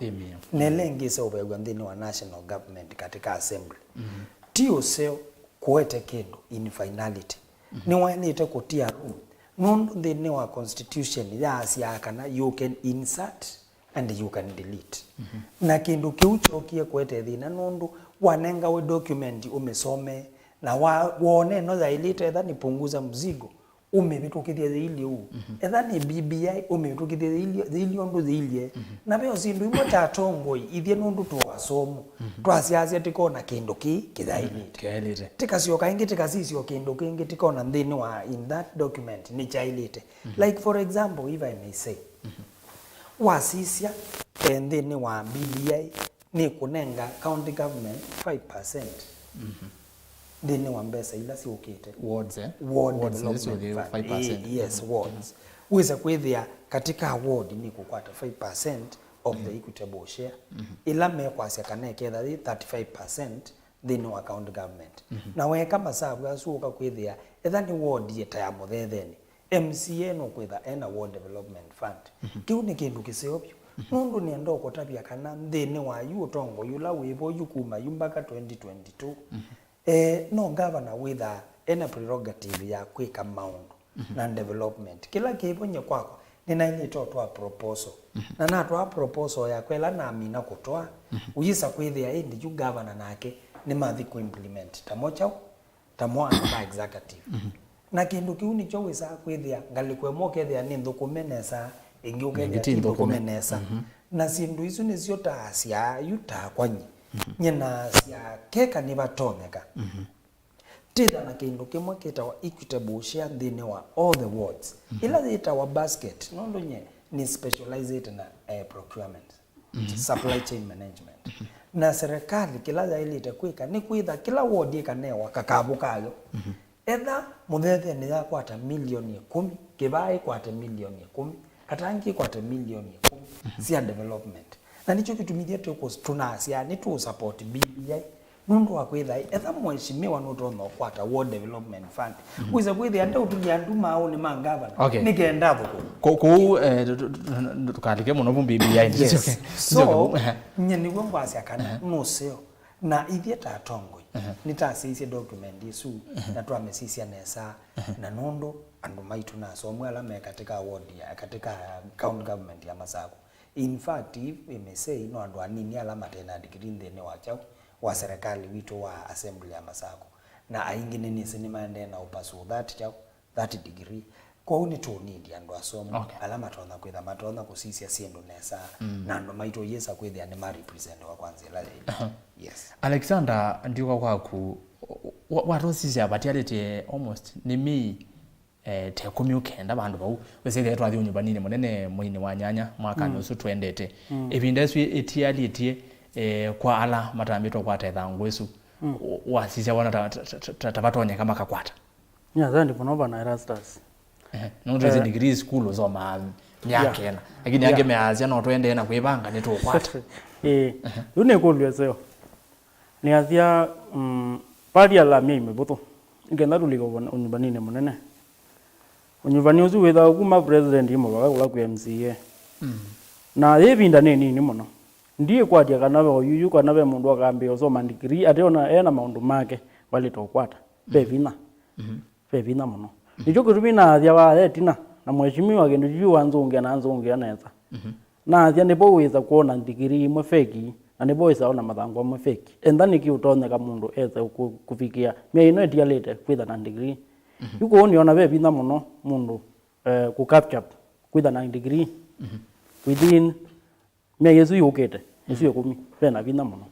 S2: nelengi se overgwa ndini wa national government katika assembly tio seo kuete kindu in finality ni wanite kutia room nundu ndini wa constitution ya asia kana you can insert and you can delete na kindu kiuchokie kuete thina nundu wanenga we document umesome na wone no zailite etha nipunguza mzigo umevitukithia thili u etha ni BBI umevitukithia thili ondu thilie na veo sindu imwe tatongoi ithie nundu twasomo twasiasia tikona kindu kithailite tikasioka ingi tikasisio kindu kingi tikona nthini wa in that document ni chailite like for example if I may say wasisia nthini wa BBI ni kunenga county government 5% thini wa mbesa ila siukite
S1: wards
S2: wards
S1: 5%.
S2: Yes, wards wiza kwithia katika ward ni kukwata 5% of the equitable share ila mekwasia kana ketha 35% thini wa county government na we kama sabu asuka kwithia etha ni ward yeta ya muthetheni MCA no kwitha ena ward development fund kiu ni kindu kiseopyo nundu ni endo kutapia kana thini wa yu utongo yula wivo yukuma yumbaka 2022 no governor witha ena prerogative ya kwika maundu na development kila kiponye kwako ninailitoa twa proposal na natwa proposal ya kwela na amina kutoa uyisa kwithia indi yu governor nake ni mathi ku implement tamocha tamwa na executive na kindu kiu ni cho wisa kwithia ngalikwe mokethia ni nthukumenesa ingi ukethia nthukumenesa na sindu isu ni cio tacia yuta kwanyi nyina cia keka ni batonyeka titha na kindu kimwe kitawa equitable share thini wa all the wards ila zitawa basket nondo nye ni specialized na procurement supply chain management na serikali kila zaili itakwika ni kuitha kila ward ikanewa kakabukayo etha muthethe ni yakwata milioni 10 kibai kwata milioni 10 katangi kwata milioni 10 cia development na nicho kitumithia tuko tunasia ni tu support BBI nundu wa kwitha etha mheshimiwa no tono kwata ward development fund wiza kwithia nda utulia nduma au ni mangava nikenda thuko
S1: ku tukalike muno mu BBI
S2: yes. So nyeni gwangu asia kana no seo na ithia tatongoi nitasisi document isu na twamesisia nesa na nondo andu maitu na somwe ala me katika ward ya katika county government ya Masako. In fact if we may say no andu anini ala matena degree ndene wachao wa serikali wito wa assembly ya Masako na aingine ni sinima ndena upasu that degree kwa uni to need andu asomo alama tona kwitha matona kusisia siendo nesa na andu maitu yesa kwithia ni ma represent wa kwanza la yes.
S1: Alexander ndiuka kwaku watosisi abatialite almost ni mi te kumyukenda bandu bau wese twathi unyumba nini munene mwini wa nyanya mwaka nusu twendete ebindesu etialitie kwa ala matambitwa kwata thangu esu wasisi wana tabatonya kama kakwata
S4: nya zandi ponova na Erastus
S1: nundu zi degree school zo ma myake na lakini yange meazia no twende na kwibanga ni tukwata
S4: une kulweseo ni athia pari ala mimi mebuto ngenda tuliko unyumba nini munene unyumba ni uzu witha kuma president imo bakakula ku MCA na yebinda nini muno ndiye kwatia kana we yuyu kana we mundu akambe osoma degree ationa ena maundu make walitokwata bevina bevina muno nicho kutumina athia wa etina na mheshimiwa kindu yu wanzungia na anzungia neza na athia ndipo wiza kuona degree imwe feki na ndipo wiza ona mathango amwe feki endani ki utonyeka mundu eze kufikia mie ino etialite kwitha na degree yuko uniona bevina muno mundu ku capture kwitha na degree within mie yesu yukete yesu yokumi pena vina muno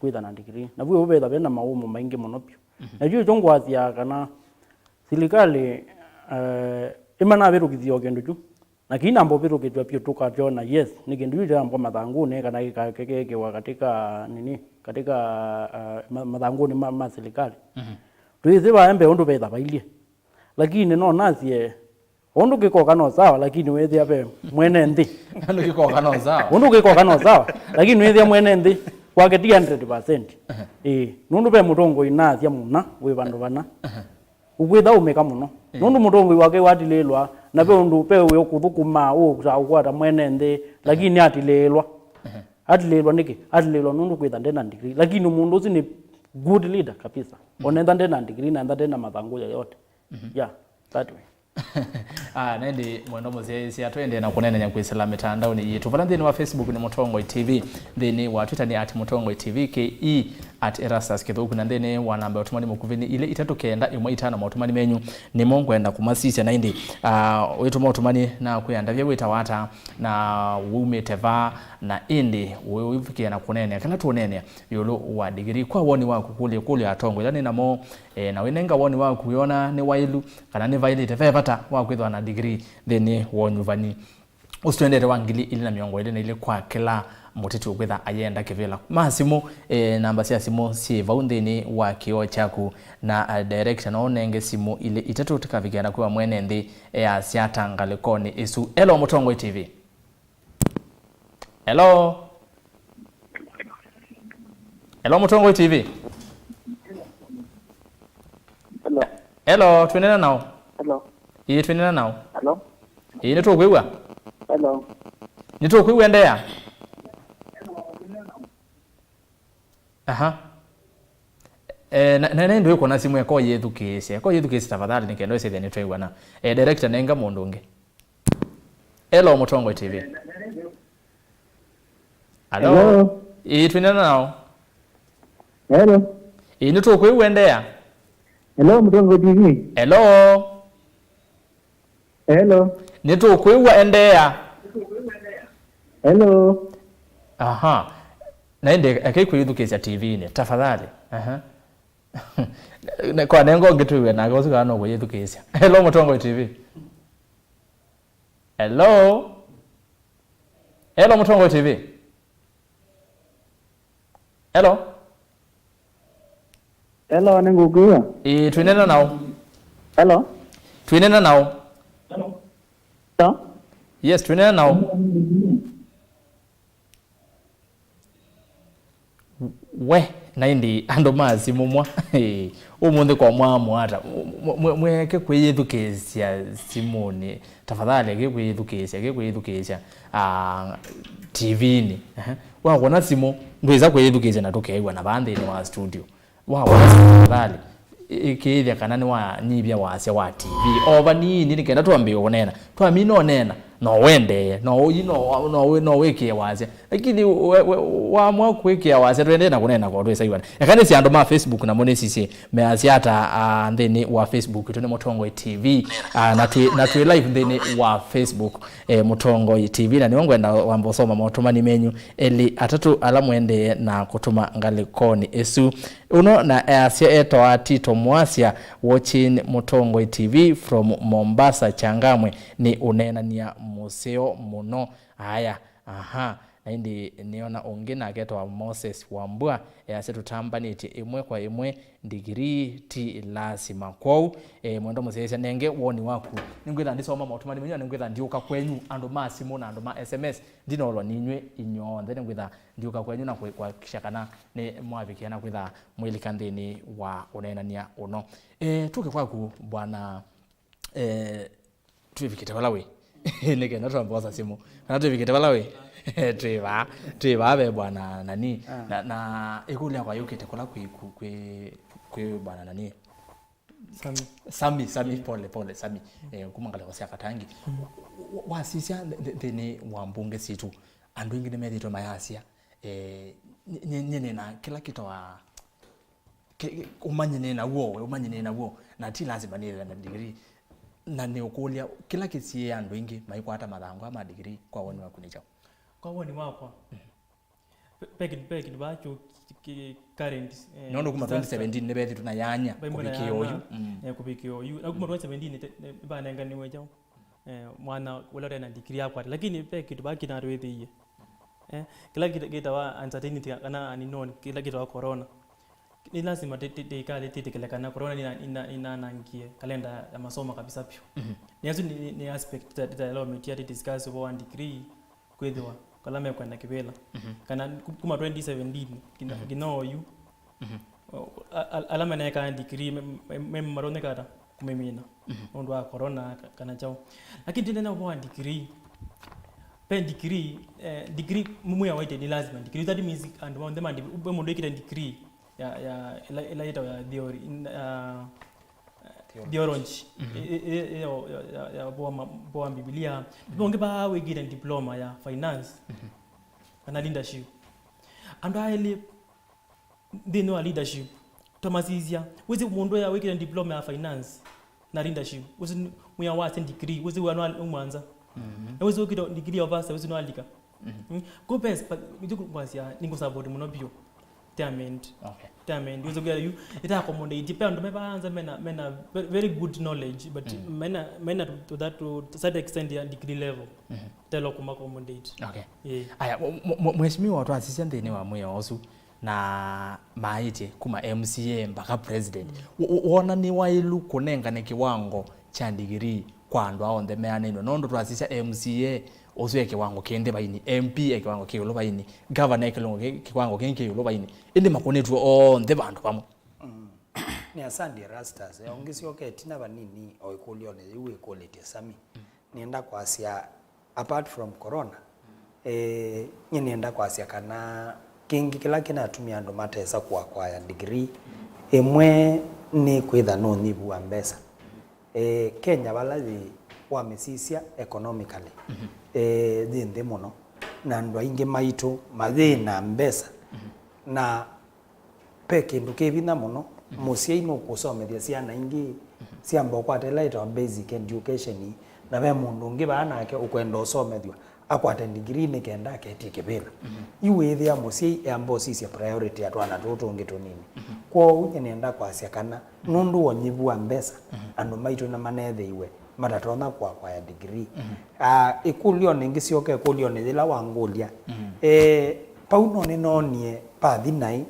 S4: kwitha na degree na vuo betha bena maumo maingi muno pio na juu chongwathia kana silikali imana birukithio kindu chu na kina mbo birukithio pio tukajona yes ni kindu yu jambo mathanguni kana keke wa katika nini katika mathanguni ma silikali tuithi baembe undu betha bailie lakini no nasie undu gikoka no sawa lakini wethi ape mwene nthi
S1: undu gikoka no sawa
S4: undu gikoka no sawa lakini wethi mwene nthi kwake 100% nundu be mutongo inathia muna we bandu bana ugwitha umeka muno nundu mutongo wake watililwa na pe undu pe we kuthukuma ukwata mwene nthi lakini atililwa niki atililwa nundu kwitha ndena degree lakini mundu uci ni good leader kabisa onetha ndena degree na ndena mathangu yote yeah that way
S1: nendi mwendo muziaisia twende na kunenenya kwisila mitandaoni yitu vala nthini wa Facebook ni Mutongoi TV, nthini wa Twitter ni @Mutongoi TV ke @Erastus Kithuku, na nthini wa namba utumani mukuvini ile 391 mautumani menyu ni mongwenda kumasisya na indi witu mautumani na kuyandavya wita wata na umite va na indi wifikia na kunene kana tuonene yulu wa degree kwa woni waku kule atongo yani namo na wenenga woni waku yona ni wailu kana ni vailite vepata wakwithwa na degree thini wonyuvani usitwendete wangili ili na miongo ile na ile kwa kila muteti ukwitha ayenda kivila masimu namba cia simu si vaunthini wa kio chaku na director no nenge simu ile itatu tikavikana kwa mwene nthi ya siatangalikoni isu. Hello Mutongoi TV. Hello Mutongoi TV. Hello twinena nao. Twinena nao. Nitukwigua. Nitukwigua ndea. Aha. Na ndio yuko na simu yako yethukise tafadhali nikendo ise theni twigua na director nenga mundu ungi. Hello Mutongoi TV. Hello. Twinena nao.
S5: Hello.
S1: Nitukwigua ndea.
S5: Hello Mutongoi TV.
S1: Hello. Nitukwigua endea.
S5: Hello.
S1: Aha. Naende akaikuithukisya TV ni tafadhali. Aha. Kwa nengo ngitwiwe na gosuka no gwithukisya. Hello Mutongoi TV. Hello Mutongoi TV.
S5: Hello nengukuya.
S1: Twinena nao. Twinena nao. Yes, twinena nao. We naindi ando mazi mumwa umundi kwa mwamu hata mweke kwithukisya simuni tafadhali kwithukisya TV ni wagona simu ngwiza kwithukisya na tukeigwa na bandi ni wa studio wagona tafadhali ikithia kana ni wa nyibia wasya wa TV ova nini nikenda tuambie onena twami no nena no wende no wiki wasya lakini wa kwiki wasya twende na kunena kwa twesa iwana yakani si ando ma Facebook na mone sisi measiata ndeni wa Facebook tune Mutongoi TV na tu live ndeni wa Facebook Mutongoi TV na niongwenda wambosoma mautumani menyu eli atatu alamwende na kutuma ngalikoni esu uno na asia eto Tito Mwasya watching Mutongoi TV from Mombasa Changamwe ni unena niya museo muno haya aha na indi niona ongena agetwa Moses Wambua asia tutambaniti imwe kwa imwe degree ti lazima kwau mwendo musese nenge woni waku ningwitha ndisoma mautumani menyu ningwitha ndiuka kwenyu ando masimu na ando ma SMS ndinolo ninywe inyonthe ningwitha ndiuka kwenyu na kwa kishakana ni mwavikiana kwitha mwilikanthini wa unenania uno tuke kwaku bwana tuivikite walawe nige na tuamboza simu na tuivikite walawe tuiva be bwana nani na ikulia kwa yukite kula kwi bwana nani Sami pole Sami kumangala kwa katangi wasisya thini wa mbunge situ andu ingine medito mayasia nyene na kila kitu wa umanyene na wo na ti lazima ni na degree na ni ukulia kila kisi andu ingi maiko hata mathango ama degree kwa woni wa kunicha
S3: kwa woni wako peki bacho current
S1: nono kuma 2017 nebethi tunayanya
S3: kubikio yu na kuma 2017 bana ngani wejo mwana ulore na degree yako lakini peki baki na rwethiye kila kitu wa uncertainty kana unknown kila kitu wa corona ni lazima tikale kana corona ina nangie kalenda ya masomo kabisa pio ni aspect that allow me to discuss over one degree kwethwa kalame kwenda kibela kana kuma 2017 kino yu alama na ka degree marone kata kumimina undu wa corona kana chao lakini tena kwa degree degree mumu ya waite ni lazima degree that means and one them and mundu ikita degree ya theory theology ya boa Biblia bonge ba we get diploma ya finance na leadership and I they know leadership Thomasizia wezi mundu ya we get diploma ya finance na leadership wezi muya wate degree wezi wanwa umwanza wezi ukida degree of us wezi no alika go best but bidu kwasia ningo support muno bio Tament wezi ukida you ita accommodate depend me baanza mena very good knowledge but mena to that to certain extent ya degree level telo kuma accommodate
S1: aya mheshimiwa watu asisi ndeni wa moyo osu na maite kuma MCA mpaka president wona ni wailu kunengane kiwango cha degree kwa ndo aonde meaneno nondo twasisha MCA oswe kiwango kende baini MP kiwango kiyulo baini governor kiwango kenke yulo baini indi makonetu onde bantu pamwe
S2: ni asandi rastas ongisio ke tina banini oikulione iwe quality sami nienda kwasia apart from corona nienda kwasia kana kingi kila kinatumia ndo matesa kwa ya degree emwe ni kwitha no nibu wa mbesa Kenya balazi wamesisia economically thinde muno na ndo inge maito mathina mbesa na peke nduke bina muno musie ino kusomethia ciana ingi ciamba kwate light on basic education na be mundu ngi bana yake ukwenda usomethio akwate degree ne kenda ketie kibira iwe ya musie ambo sisi priority atwana toto ngito nini kwa unye nenda kwasia kana nundu wonyivu wa mbesa andu maito na manethe iwe matatona kwa ya degree ikulio ningi sioke kulio ni la wangulia pauno ni nonie pathinai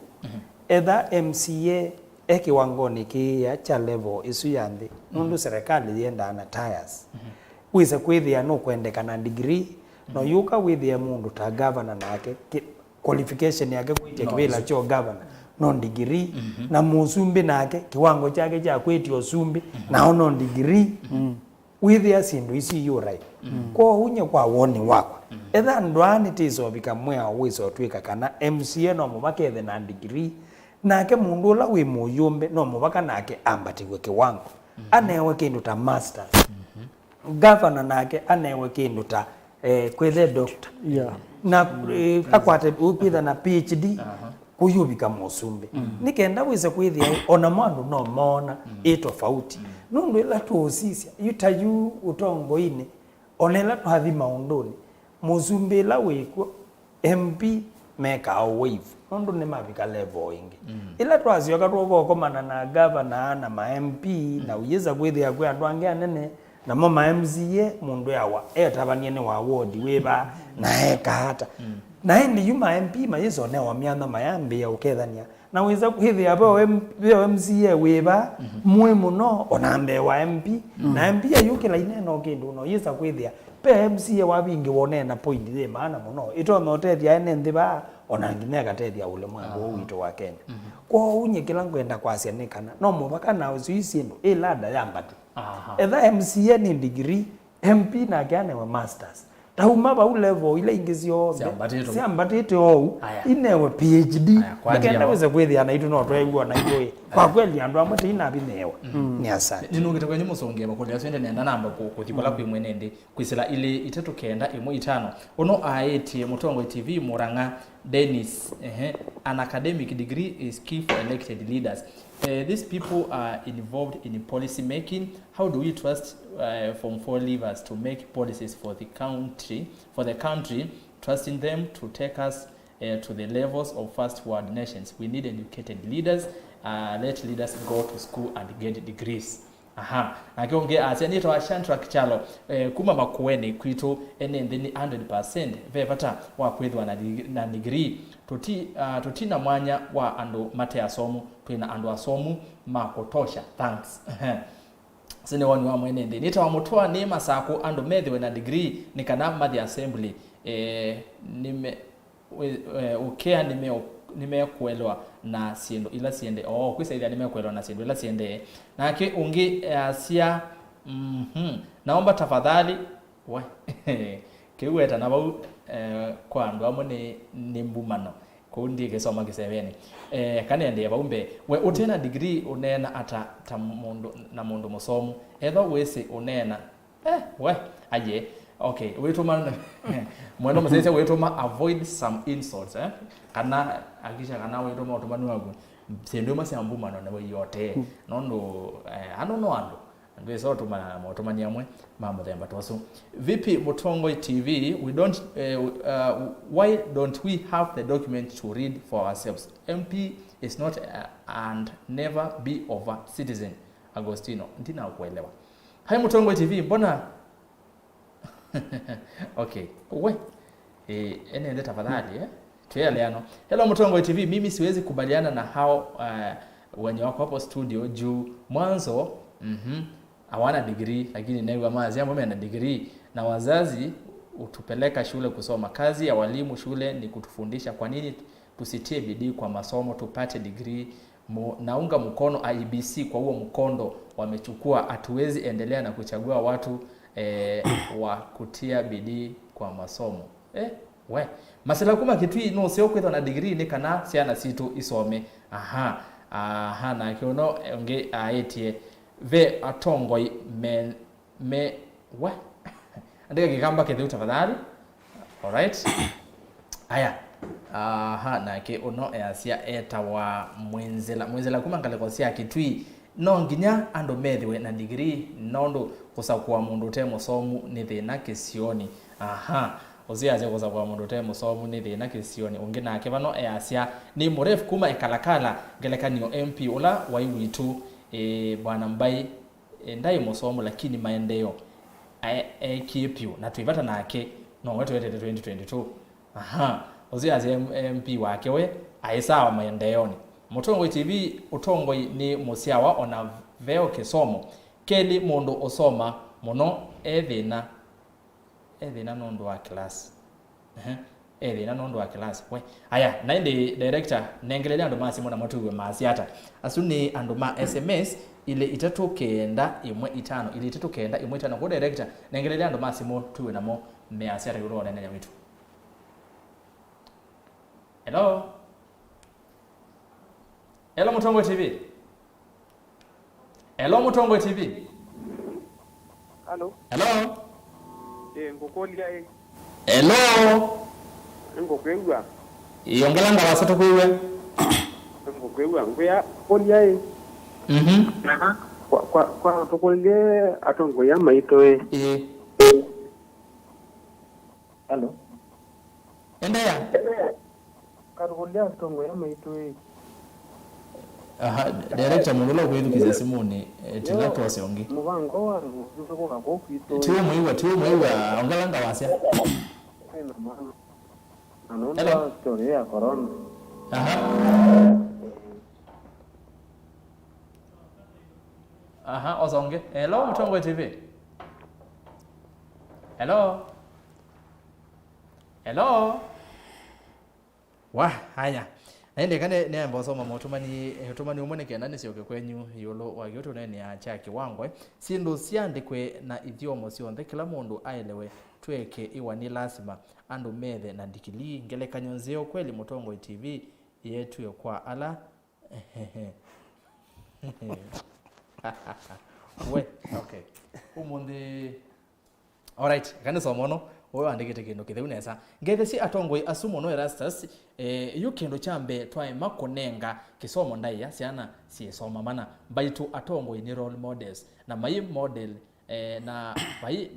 S2: etha MCA kiwango niki ya cha level isu yandi nundu serikali yenda na tires wise kwithia no kwendekana degree no yuka withia mundu ta governor nake qualification yake kuitia kibila cho governor non degree na musumbi nake kiwango chake cha kwetio sumbi na ono degree withia sindu isi you right kwa unye kwa woni wako etha ndwani tizo bikamwe wiso twika kana MCA no mubakethe na degree nake mundu la wi muyumbe no mubaka nake ambatigwe kiwango anewe kindu ta master governor nake anewe kindu ta kwethe doctor na akwate ukwitha na PhD kuyubika musumbe nikenda wise kwithia ona mwandu no mona tofauti nundu ila tuosisia yutayu utongoine onela twathi maunduni musumbe la wiko MP meka wave nundu ni mavika level ingi ila twazio katwo komana na governor na ma MP na uyeza kwithia kwa andu ange anene na mama MCA mundu yawa etabanie ni wa ward weba na eka hata na hindi yuma MP mayezo ne wa miana mayambi ya ukethania na weza kuhithi abo MCA weba mwe muno onambe wa MP na MP ya yuke la ineno kindu no yeza kwithia pe MCA wa bingi wone na point the maana muno ito no tethia ene ndiba onangine gatethia ule mwangu wito wa Kenya kwa unye kila ngwenda kwasia nikana no mubaka na uzuisi ndo lada yambati etha MCA ni degree MP na gane wa masters tauma ba level ile ingizio siambatite ou inewe PhD kenda weze kwithia na itu no twaigua na itoi kwa kweli andu amwe ina binewa ni asante
S1: ninugite kwenye musonge bakulia swende nenda namba kuthikola kwi mwenende kwisila ile itatu kenda imwe itano ono aetie mutongo TV Muranga Dennis an academic degree is key for elected leaders. These people are involved in policy making. How do we trust Form 4 leavers to make policies for the country, trusting them to take us to the levels of first world nations? We need educated leaders. Let leaders go to school and get degrees. Nakiongea asianito wa Shantra Kichalo kuma makueni kwitu enendeni 100% vevata wa kwithwa na degree tutina mwanya wa andu mate asomu twina andu asomu makotosha thanks sine woni wa mwenende nita wa mutoa ni masako andu methiwe na degree nikana mathi assembly nime ukea nimekuelewa na siendo ila siende kwisaithia nimekuelewa na siendo ila siende nake ungi cia naomba tafadhali we kiweta na bau kwa andu amwe ni mbumano kundi gesoma giseveni kane ndiye baumbe we utena degree unena ata ta mundu musomu etho wese unena we aje okay wetuma mwendo msese wetuma avoid some insults kana akisha kana wetuma utumani wagu sendo masambu mano na yote nondo anono ando ngwe so utumani amwe mambo themba toso vipi Mutongoi TV why don't we have the document to read for ourselves? MP is not and never be over citizen. Agostino ndina kuelewa. Hai Mutongoi TV mbona okay we ene tafadhali tueleano. Hello Mutongoi TV, mimi siwezi kubaliana na hao wenye wako hapo studio juu mwanzo hawana degree lakini nayo mazi ambao ana degree na wazazi utupeleka shule kusoma. Kazi ya walimu shule ni kutufundisha. Kwa nini tusitie bidii kwa masomo tupate degree? Naunga mkono IBC kwa huo mkondo wamechukua. Hatuwezi endelea na kuchagua watu wa kutia bidii kwa masomo. We masela kuma kitui no sio kwetho na degree ni kana siana situ isome. Na kiono onge aetie ve Atongoi me we andika kikamba kithu tafadhali. Alright aya na ke ono asia eta wa mwenzela kuma ngale sia kitui no nginya ando methiwe na degree nondo kusakwa mundu te musomu ni thina kisioni. Oziaje kusakwa mundu te musomu ni thina kisioni ungi nake bano asia ni murefu kuma ekalakala ngelekanio MP ula waiwitu bwana Mbai ndai musomo lakini maendeleo kipyu na tuivata nake no wetu 2022 oziaze MP wake we aisawa maendeleo ni Mutongoi TV Utongoi ni musiawa ona veo kisomo keli mundu osoma muno ethina nondo wa class ethina nondo wa class we aya na ndi director nengelele andu masi mona matuwe masi ata asuni andu ma SMS ile 395 ile 395 ko director nengelele andu masi mo tuwe namo me asiata yulo nene nyawitu. Hello Mutongoi TV. Hello Mutongoi TV.
S6: Hello. Ngokolia
S1: Hello.
S6: Ngokwegwa.
S1: Yongelanga wasoto kuwe.
S6: Ngokwegwa ngoya kolia kwa tokolie atongoya maitoe. Hello.
S1: Endea.
S6: Karukolia atongoya maitoe.
S1: Director mulo kwithukiza simuni tina twase ongi
S6: mubango wa ruko kako kwito
S1: tiwo mwiwa ongelanga wasya
S6: ena mama anonda story ya corona
S1: osonge. Hello Mutongoi TV. Hello wa haya naende kane ne mbosoma mutumani umone kenda ni sioke kwenyu yolo wa yoto ne ya cha kiwango sindu siandikwe na ithiomo sionthe kila mundu aelewe tweke iwani lazima andu methe na ndikili ngelekanyo nzeo kweli Mutongoi TV yetu yokwa ala we okay umundi alright kana somono oyo andikite kindu kithe unesa ngethe si Atongoi asumo no Erastus yukendo chambe twae makonenga kisomo ndaiya siana si soma mana baitu Atongoi ni role models na mai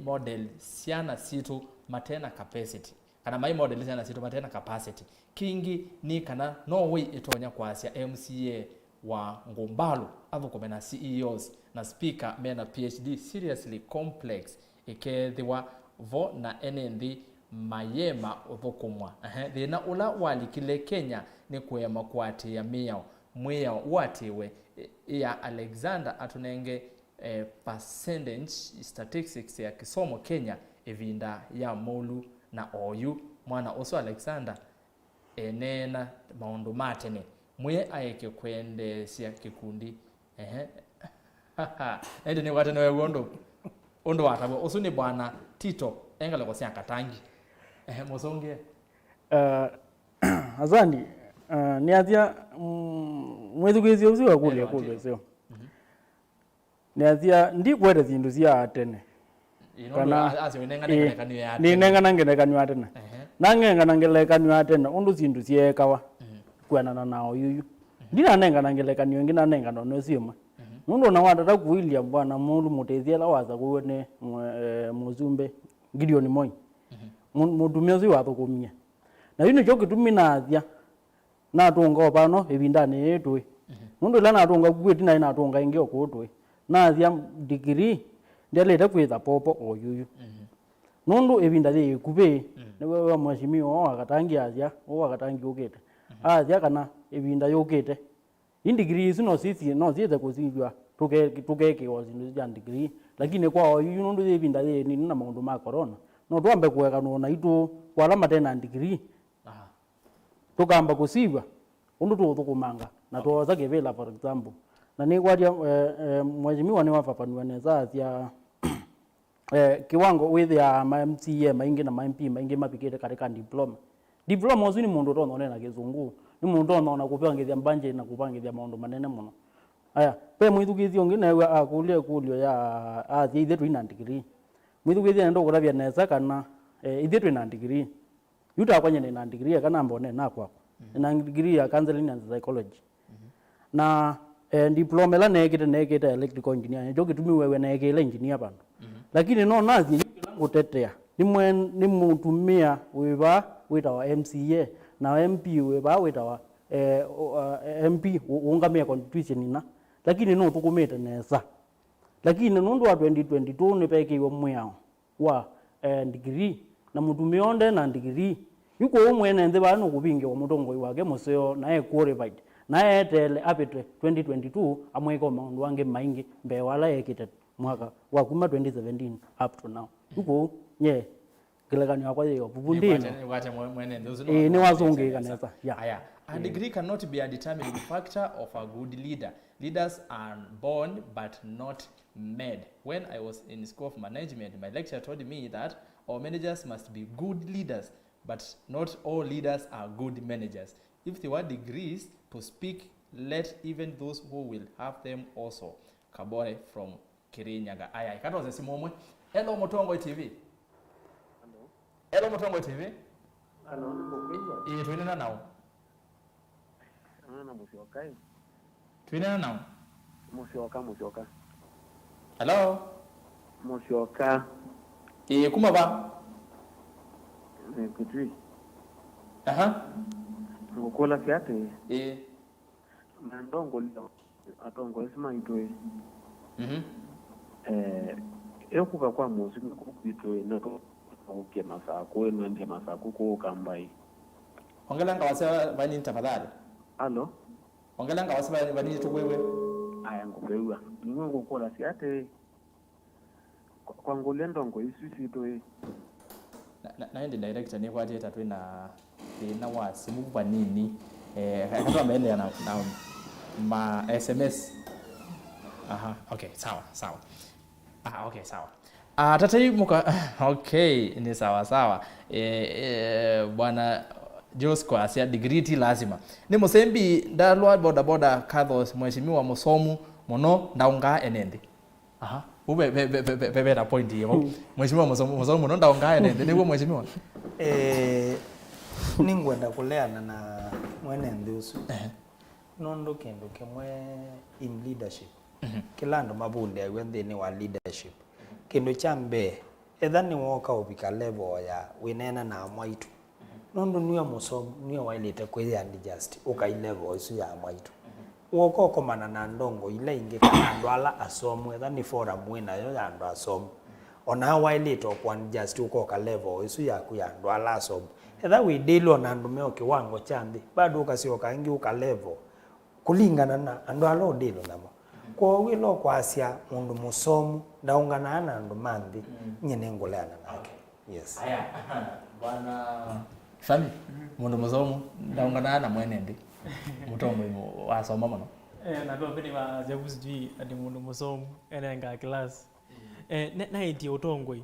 S1: model siana situ matena capacity kana mai model siana situ matena capacity kingi ni kana no way itonya kwa asia MCA wa Ngumbalu avukome na CEOs na speaker mena PhD seriously complex ikethiwa vo na enendi mayema uthukumwa thina ula walikile Kenya ni kwema kwati ya miao mwia watiwe ya Alexander atunenge percentage statistics ya kisomo Kenya evinda ya molu na oyu mwana oso Alexander enena maundu matene mwe aeke kwendesia kikundi ende ni watene we ondo watabo usuni bwana Tito engale kwa sia katangi musonge
S4: azandi ni atia mwethugizio usiwa kule sio ni atia ndi kwenda zindu cia atene
S1: kana asio nenganenganyo ya
S4: ni nenganangenekanyo atene nangenganangelekanyo atene undu zindu ciekawa kwanana nao yuyu ndina nenganangelekanyo ngina nengano no cioma mundu na wanda ku William bwana mundu mutethia la waza kuone muzumbe Gideon Moi mudumia ucio wathukumia na yino cyo kitumina athia na tunga opano ebindani yetwe mundu la na tunga gwiti na tunga ingi okutwe na athia degree ndeleta kwitha popo oyuyu nundu ebinda ye kube niwe wa mwashimio wakatangi athia wakatangi ukete athia kana ebinda yukete degree sino sisi no ziete kusijwa tukeke wazindu za degree lakini kwa oyuyu nundu ebinda ye ni na maundu ma corona no tuambe kuweka nona itu kwalama tena degree tukamba kusibwa undu tuthukumanga na tuoza kivela for example na ni kwadia mwajimiwa ni wafafanua neza atia kiwango with ya MCA maingi na MP maingi mapikite katika diploma uzi ni mundu tonone na kizungu ni mundu tonona kupangithia mbanje na kupangithia maundu manene muno aya pe mwithugithio ngine kulio ya athia ithe twina degree mwithugithia ndo kuravia neza kana ithe twina degree yuta kwanye na degree kana mbone na kwako na degree ya counseling and psychology na diploma la nekete electrical engineer ndio kitumi wewe na ekele engineer bando lakini no nazi gutetea ni mutumia wiba witawa MCA na MP wiba witawa MP ungamia constitution ina lakini no tukumete neza lakini nundu wa 2022 ni peke yo mwao wa degree na mutumia onde na degree yuko umwene nze bano kubinge wa mutongo wake museo nae qualified nae tele apitwe 2022 amweko maundu wange maingi mbe wala ekite mwaka wa kuma 2017 up to now yuko gelekani kwa hiyo bubundini ni wazungu kanisa
S1: yeah. A degree cannot be a determining factor of a good leader. Leaders are born but not made. When I was in school of management, my lecturer told me that our managers must be good leaders, but not all leaders are good managers. If they want degrees to speak, let even those who will have them also. Kabore from Kirinyaga. Aya, ikatoze simomwe. Hello Motongo TV. Hello Motongo TV.
S6: Hello, niko
S1: Tuinena nao.
S6: na Musyoka.
S1: Tuinena nao.
S6: Musyoka.
S1: Hello.
S6: Musyoka.
S1: Kuma ba?
S6: Kitui.
S1: Aha.
S6: Ngokola fiate. Na ndongo lio. Atongo esima itwe. Ekuka kwa musi kubitwe nako uke masako ende masako ko kambai.
S1: Ongela ngawase bani tafadhali.
S6: Hello.
S1: Ongela ngawase bani tukwewe.
S6: Aya ngobewa. Ngokola fiate. Kwa ngolendo ngo isisi to
S1: na ndi director ni kwaje tatu na wasimu kwa nini kama maende na ma SMS. Aha, okay, sawa. Okay, sawa. Tatai muka okay, ni sawa. Bwana Josco asia degree ti lazima. Ni musembi ndalwa boda kadhos mheshimiwa musomu mono ndaunga enende. Aha. Ube na point hiyo. Mheshimiwa musomu mono ndaunga enende niguo mheshimiwa.
S2: Ningwenda kuleana na mwene ndusu. Nondo kendo kemwe in leadership. Kila ndo mabunde wendeni wa leadership. Kendo chambe ethani woka ubika level ya winena na mwaitu. Nondo niyo musomu niyo wailete kwezi and just uka level isu ya mwaitu. Woko komana na ndongo ile inge kana ala asomu ethani forum wina yo ya ndo asomu. Ona wailete okwan just uko ka level isu ya kuyandwa ala asomu. Etha we dilo na ndumeo kiwango chandi bado ukasioka ingi uka level kulingana na ando alo dilo namo kwa wilo kwa asia mundu musomu ndaungana na ando mandi nyene ngoleana nake. Yes.
S1: Aya. Bwana Sami mundu musomo ndaungana na mwene ndi mutongo wasoma muno
S3: na ndo bini ba jabuzi adi mundu musomo enenga class na iti utongwe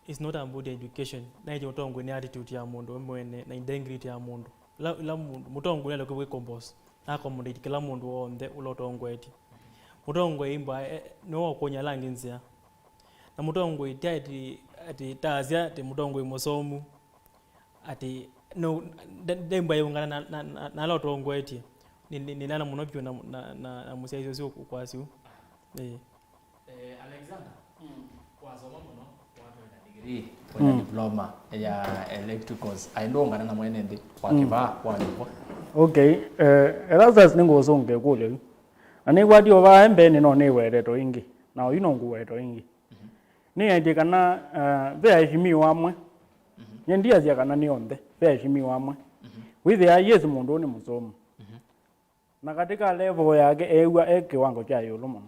S3: is not about education na iti utongwe ni attitude ya mundu mwene na integrity ya mundu la mutongwe le kwe compose accommodate kila mundu onde ulotongwe eti mutongwe imba no konya langi nzia na mutongwe ati tazia ati mutongwe musomo ati no demba yungana na lotongwe eti ni nana muno pyo na musaizo sio kwasi
S1: Alexander wasoma muno watu na degree kwa diploma ya electricals aindongana na mwene ndi wakiva wanyuko
S4: okay Erastus ningosonge kule ani wadi oba embeni no ne wereto ingi na inongu wereto ingi ni ende kana be himi wamwe nyendia zia kana ni onde be himi wamwe with ya yes mundu ni musomo na katika level yake ewa kiwango cha yolo muno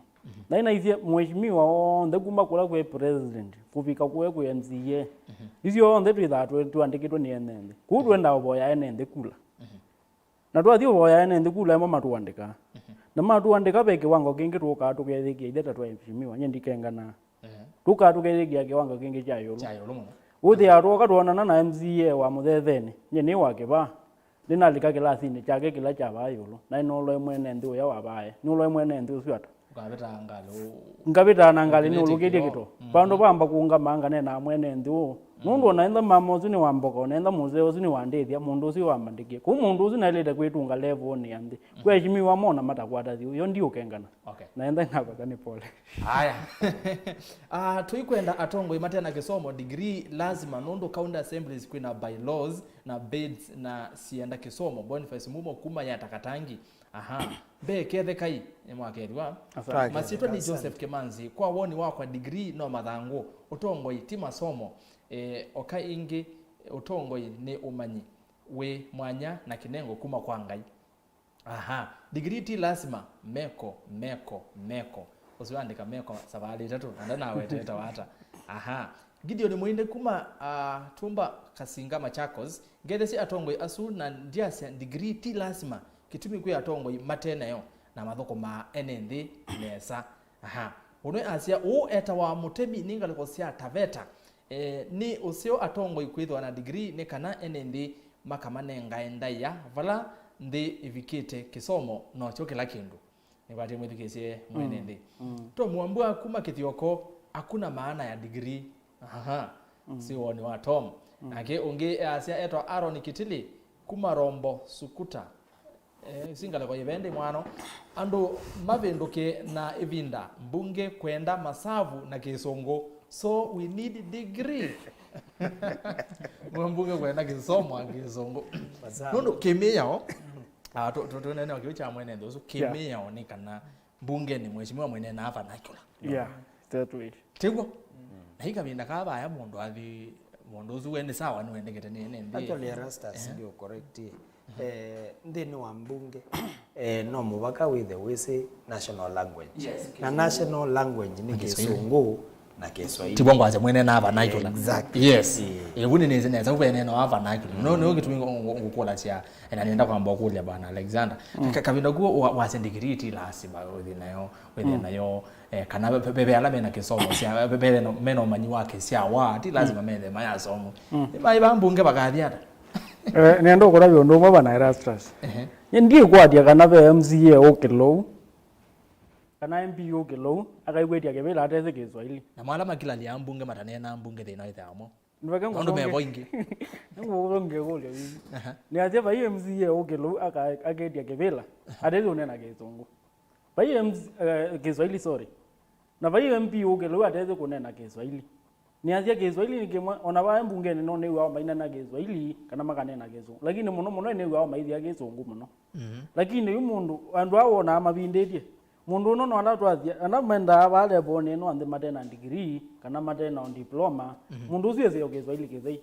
S4: na ina hizi mheshimiwa onde kuma kula kwa president kufika kwa MCA hizo onde tuandikitwe ni enende kutwenda oboya enende kula na twathi oboya enende kula emo matuandika na matuandika be kiwango kingi tuka tugethikia itheta twa mheshimiwa nyendikengana tuka tugethikia kiwango kingi cha yolo
S1: muno
S4: uthi atoka tuonana na MCA wa muthetheni nyeni wake ba ninalika kilasini chake kila cha bayolo na inolo mwene ndio ya wabaye nulo mwene ndio swata ngabita nangali ni ulugedie kito bando bamba kuunga manga nena mwene ndio mundu onaenda mamozi ni wamboka onaenda muzeo ni wandethia mundu usi wambandikie ku mundu usi naileta kwetunga level ni andi kweshimiwa mona matakwata yo ndio kengana naenda ngako ni pole
S1: haya tuikwenda atongo imatena kisomo degree lazima nondo county assemblies kwina bylaws na bids na sienda kisomo Boniface Mumo kuma ya takatangi be kethe kai emwakerwa masitwa ni Joseph Kemanzi kwa woni wako degree no mathangu utongo itima somo okai ingi utongo ni umanyi we mwanya na kinengo kuma kwa ngai degree ti lazima meko usiandika meko sabali tatu anda nawe teta wata Gideon Muinde kuma tumba kasinga Machakos ngedesi atongo asu na ndiasia degree ti lazima kitumi kwa atongo matena yo na mathoko ma enende nesa unwe asia eta wa mutemi ningaliko sia taveta ni usio atongo ikwithwa na degree ni kana enende makamanenga endaya vala ndi ivikite kisomo no choke la kindu nibati mwithikisie mwenende to muambua kuma kithioko hakuna maana ya degree si woni wa Tom ake unge asia etwa Aaron Kitili kuma Rombo Sukuta singala kwa yevende mwano ando mavendoke na evinda mbunge kwenda masavu na kisongo so we need degree mbunge kwenda kisomo kisongo nondo kemeyao nene wakiucha mwene ndozo kemeyao ni kana mbunge ni mheshimiwa mwene na hapa nakula
S4: that way
S1: tego na hika vinda kaba ya mundu athi mundu zuwe ni sawa ni wendekete ni ndi
S2: actually Erastus ndio correct ndini wa mbunge no mubaka with the wese national language na national language ni Kisungu na Kiswahili
S1: tibongo aje mwene na hapa nakula
S2: exactly
S1: yes nguni neze neza kubene no hapa nakula no kitu ngokukola tia ena nenda kwamba kulia bana Alexander kavinda kuo wase degree ti lazima wewe nayo kana bebe alame na kisomo sia bebe no meno manyi wake sia wa ti lazima mende maya somo mai bambunge bakathiata
S4: nendo kora byondo mabana Erastus ndiye kwadia kana be MCA okelo kana MP okelo akaigwetia kebela ateze Kiswahili
S1: na mwalama kila liambunge matane na mbunge thina ithamo
S4: ndweke
S1: ndo mebo ingi
S4: ngobonge gole ni aje ba MCA okelo akagetia kebela ateze unena Kisongo ba Kiswahili sorry na ba MP okelo ateze kunena Kiswahili ni aje Kiswahili nikimwa ona ba mbunge no ne wa maina na Kiswahili kana makanena Kisongo lakini muno ne wa maithi ya Kisongo muno lakini uyu mundu andu awona mabindetie mundu no ala twathia ana menda bale bone no ande matena degree kana matena diploma mundu usiye Kiswahili kithei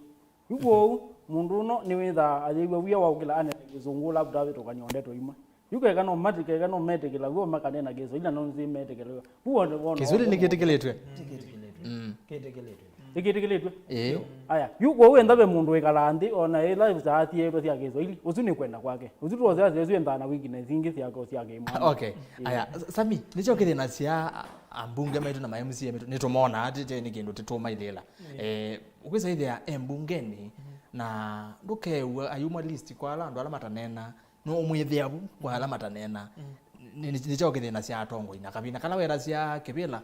S4: yuko mundu no ni witha athigwa wia wa kila ane Kisongo labda bitoka nyonde to imwe yuko kana matike kana metekela go makanena Kiswahili no nzi metekela huo
S1: Kiswahili ni kitekeletwe
S2: ketekeletwe
S4: ikitikilitwe
S1: aya
S4: yuko wenda be mundu ikalanthi ona ila zaati yetu cia Kiswahili ucu ni kwenda kwake ucu tuoza zezu ndana wingine zingi ciako ciake imwe
S1: okay aya Sami nicho kithina cia ambunge maitu na ma-MC maitu nitumona ati ni kindu titumaithila ukwisa ithia embungeni na ndukewa ayuma list kwa alandu ala matanena no umwithiabu kwa ala matanena nicho kithina cia atongo ina kabina kana wera cia kibila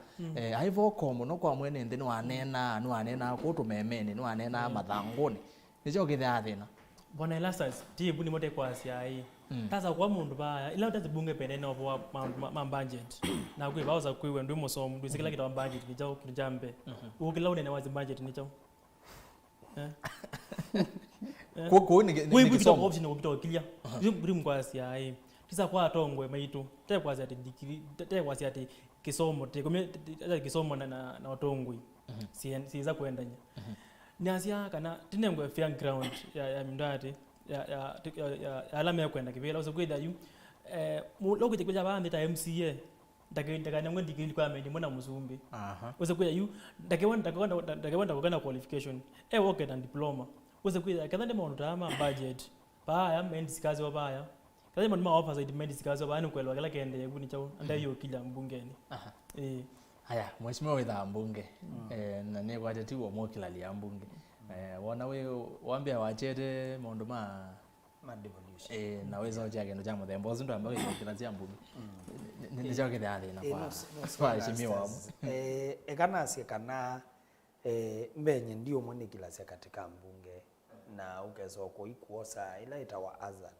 S1: aivo komo no kwa mwene nthi no anena kutu memeni no anena mathanguni nicho kithia thina
S3: bona elasas tibu ni mote kwa siai tasa kwa mundu baya ila utazibunge penene obo ma budget na kwi bauza kwiwe ndu musomo ndu sikila kita budget kijao kijambe ukila unene wazi budget nicho
S1: ko ni
S3: kisomo option ukitoa kilia brim kwa siai tisa kwa tongwe maitu te kwa ati dikiri te kwa ati kisomo te kome kisomo na otongwe siza kuendanya nasia kana tinengwe fair ground ya mindati ya alama ya kwenda kivela usokwenda yu lokho tekweja bande ta MCA ndakenda ngwe ndikili kwa mendi mona muzumbi usokwenda yu ndakewanda kugana qualification okay na diploma usokwenda kana ndema onotama budget baya mendi sikazi wabaya kazi mwana offer side mendi sikazi wabaya kwelwa kala kende yakuni chao ndayo kila mbungeni
S1: haya mheshimiwa witha mbunge na ne kwaje tiwo mokila lia mbunge wona we wambia wachete maundu ma devolution na weza oja kendo cha muthemba uzu ndo ambaye kila cia mbunge ni cha kitha thina kwa heshimiwa
S2: ekana cia kana mbenye ndio mwene kila cia katika mbunge na ukezo kuikuosa ila itawa azan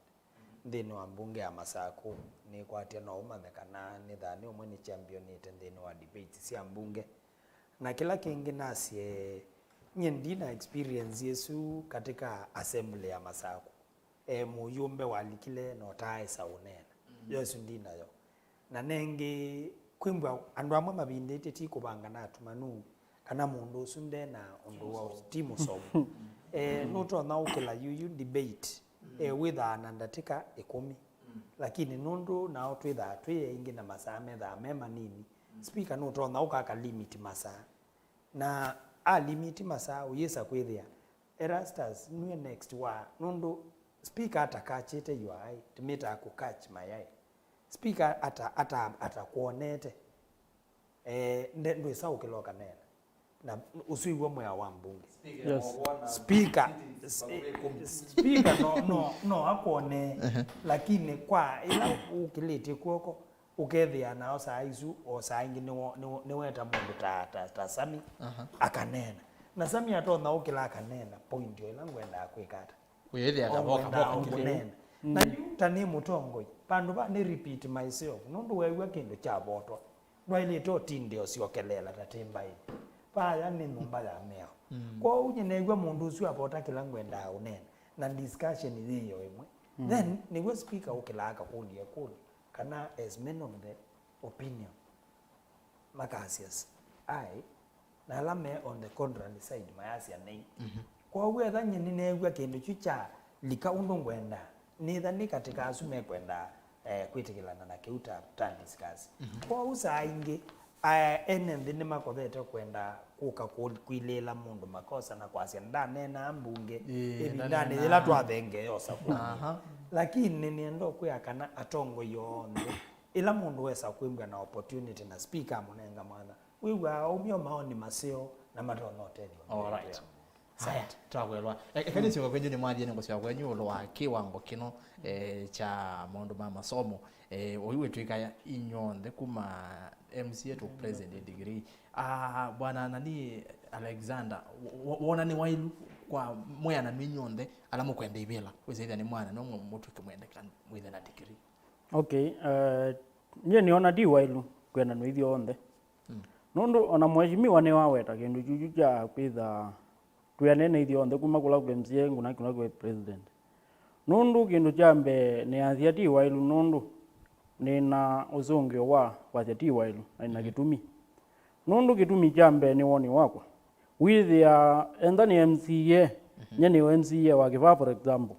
S2: ndini wa mbunge ya Masaku ni kwatia no umamekana ni thani umwe ni champion ndini wa debate cia mbunge na kila kingi nasie nyendi na experience yesu katika assembly ya Masaku muyumbe walikile no tae saunena yesu ndina yo na nengi kwimbwa andu amwe mabindete ti kubanga na tumanu kana mundu usunde na undu wa timu sobo nuto na ukila you debate witha nandatika 10 lakini nundu nao twitha ingi na masaa metha mema nini speaker nuto na ukaka limit masaa na limit masaa uyesa kwithia Erastus niwe next wa nundu speaker atakachite yuai timita akukach mayai speaker atakuonete ndu sa ukiloka nena na usuiwe mwe wa mbunge speaker no akuone lakini kwa ila ukilete kuoko ukethia nao saa isu o saa ingi ni weta mundu ta Sami akanena na Sami atona ukila akanena point yo ila ngwenda akwikata
S1: uyethia kaboka
S2: kinena na tani mutongoi pandu ba ni repeat myself nundu wewe kindu cha botwa ndwaile to tinde osiokelela tatimba ini paya ni numba ya meo kwa unye negwa mundu usu apota kila ngwenda unena na discussion hiyo imwe then niwe speaker ukilaka kulia kuli kana as men of the opinion makasias na lame on the contrary side mayasia nei kwa wetha nyini negwa kindu chucha lika undu ngwenda nitha ni katika asume kwenda kwitikilana na kiuta tan discuss kwa usa ingi ene ndini makothete kwenda kuka kuilela mundu makosa na kwasia ndane na mbunge ndane ila twathenge yosa lakini niendo kuyakana atongo yonde ila mundu wesa kwimbwa na opportunity na speaker munenga mwana wiwa umyo maoni masio na matonoteli
S1: alright saya twagwelwa ekani sio kwenye ni mwaje ngo sio kwenye lo wa kiwango kino cha mundu ma masomo oyiwe twika inyonde kuma MCA to president degree bwana nani Alexander wona ni wailu kwa moya na minyonde alamu kwenda ibela wezeitha ni mwana no mutu kimwende kan mwithe na degree
S4: okay nye niona di wailu kwenda no ithio onde nundu ona mheshimiwa ni waweta kindu juju cha kwitha tuyanene ithio onde kuma kula kwa MCA nguna kwa president nundu kindu chambe ni athia di wailu nundu nina uzungio wa wazeti wailu na gitumi nundu gitumi jambe ni woni wako withia enda ni MCA nyene wa MCA wa Kiva for example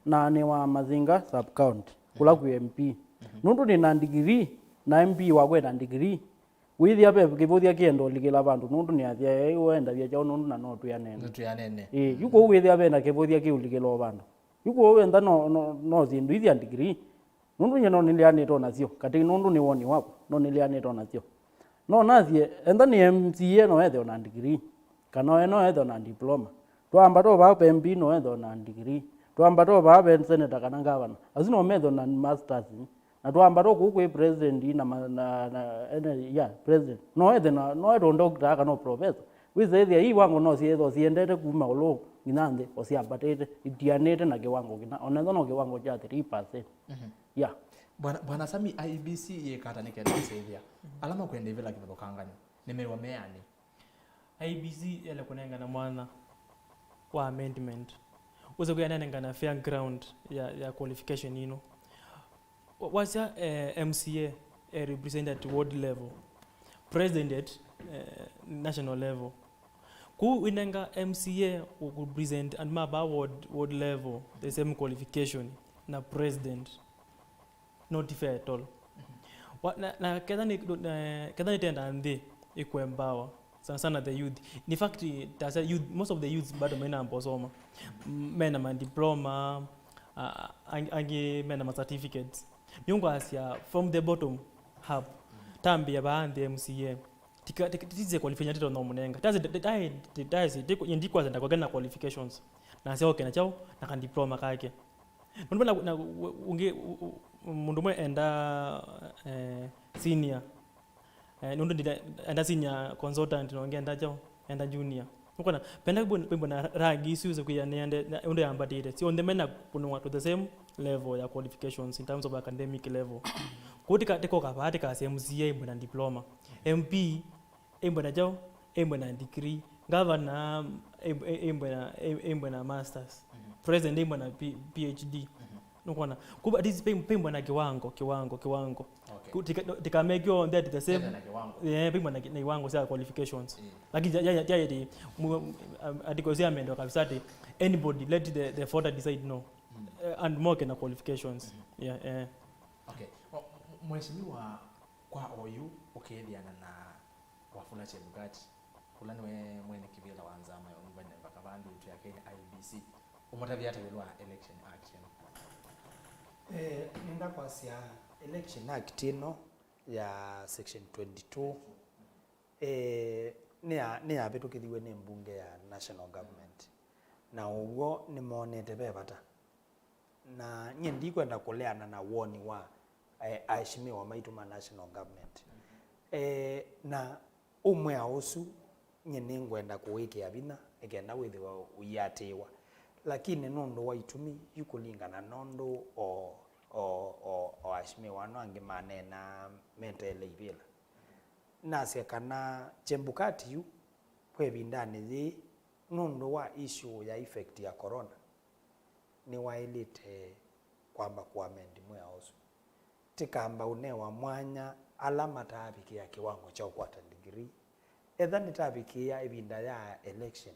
S4: na ni wa Mazinga sub county kula ku MP nundu ni na degree na MP wa kwenda degree withia pe kivuthia kiendo likila bandu nundu ni athia wenda vya chao nundu na no tu yanene
S1: Ntu ya nene.
S4: yuko withia be na kivuthia kiulikila bandu yuko wenda no zindu ithia degree nundu nye no nilianitwo nacio kati nundu ni woni wapo no nilianitwo nacio no nathie enda ni MCA no ethe na degree kana no ethe na diploma twamba to ba MP no ethe na degree twamba to ba senator kana governor azino metho na masters na twamba to ku president na president no ethe no doctor kana professor wizethia hii wangu no sietho siendete kuma ulo nginande osiambatete itianete na kiwango kina onetho no kiwango cha 3%.
S1: Bwana Sami IBC yekata nikenda kusaidia alama kwenda ivela kivokanganya nimewa meani
S3: IBC ele kunenga na mwana wa amendment uze kuyanenga na fair ground ya qualification ino wasya MCA represented at ward level, president at national level. Ku inenga MCA who present and maba ward level the same qualification na president, not fair at all. Na kadhani tenda ande ikuembawa sana the youth. In fact, youth, most of the youths bado mena amposoma mena ma diploma angi mena ma certificates nyungu asia from the bottom up tambi ya baadhi MCA tize qualify tito no munenga tazi ndiko zenda kwa gana qualifications na sio okay na chao na kan diploma kake mbona unge mundu mwe enda senior nundu enda senior consultant no ngenda chao enda junior ukona penda bwana rangi isuze kuyanende unde yambatire si on the mena kunwa to the same level ya qualifications in terms of academic level kutika teko kapati ka MCA bwana diploma MP bwana jao bwana degree governor bwana masters president bwana PhD nukona kuba this pimbo na kiwango okay. Tika make you on that the same pimbo na kiwango sa qualifications lakini ya adikosia amendo kabisa anybody let the further decide no and more kana qualifications
S1: okay mheshimiwa kwa oyu ukethiana na Wafula Chebukati fulani we mwene kibila wanzama yombane mpaka bandu tu ya Kenya IBC umotavya tawelwa election act
S2: ninda kwa sia election act ino ya section 22 ni abetukithiwe ni mbunge ya national government na ugo ni monete bebata na nye ndikwenda kuleana na woni wa aheshimiwa maitu ma national government na umwe ausu nye ningwenda kuwikia bina egenda withiwa uyatiwa lakini nondo wa itumi yukulingana nondo o aheshimiwa no ange manena metele ibila nase kana Chebukati yu kwebindani thi nondo wa issue ya effect ya corona ni wailite kwamba kuamendi mwe ausu tikamba unewa mwanya alama tabiki ya kiwango cha ukwata degree etha ni tabiki ya ibinda ya election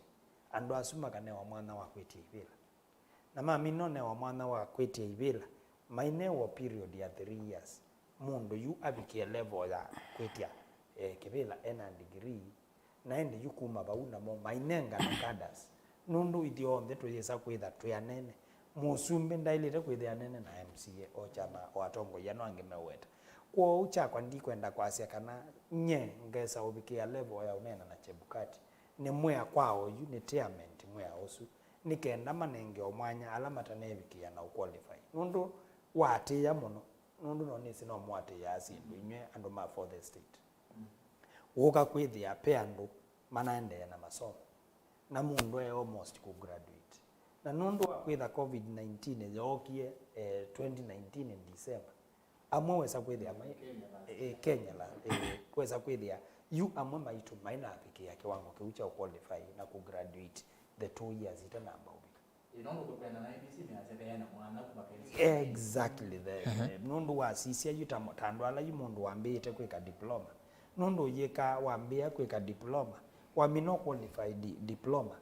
S2: andu asuma kanewa mwana wa kwetia ibila na mami none wa mwana wa kwetia ibila mainewa period ya 3 years mundu yu abikie level ya kwetia kibila ena degree na ende yukuma bauna mo mainenga na kadas nundu ithiothe tuyesa kwitha tuyanene musumbe ndailite kwithia nene na MCA o chama o atongo ya no angemeweta kwa uchakwa ndikwenda kwasia kana nye ngesa ubikia level ya unena na Chebukati ni mwea kwao unitairment mwea osu nikenda manenge omwanya alama tanebikia na qualify nundu watia muno nundu no nisi no mwate ya asindu inywe andu ma for the state woka kwithia pe andu manaende na masomo na mundu almost ku graduate na nundu kwitha COVID-19 yokie 2019 in December amwe wesa kwithia Kenya la wesa kwithia yu amwe maitu maina afikia kiwango kiucha qualify na ku graduate the 2 years itanamba ubi
S1: inondo kupenda na IBC meazebeana mwana kumapenzi
S2: exactly the nundu wa sisia yuta tandwala yu mundu wambite kwika diploma nundu yeka wambia kwika diploma wamino qualified diploma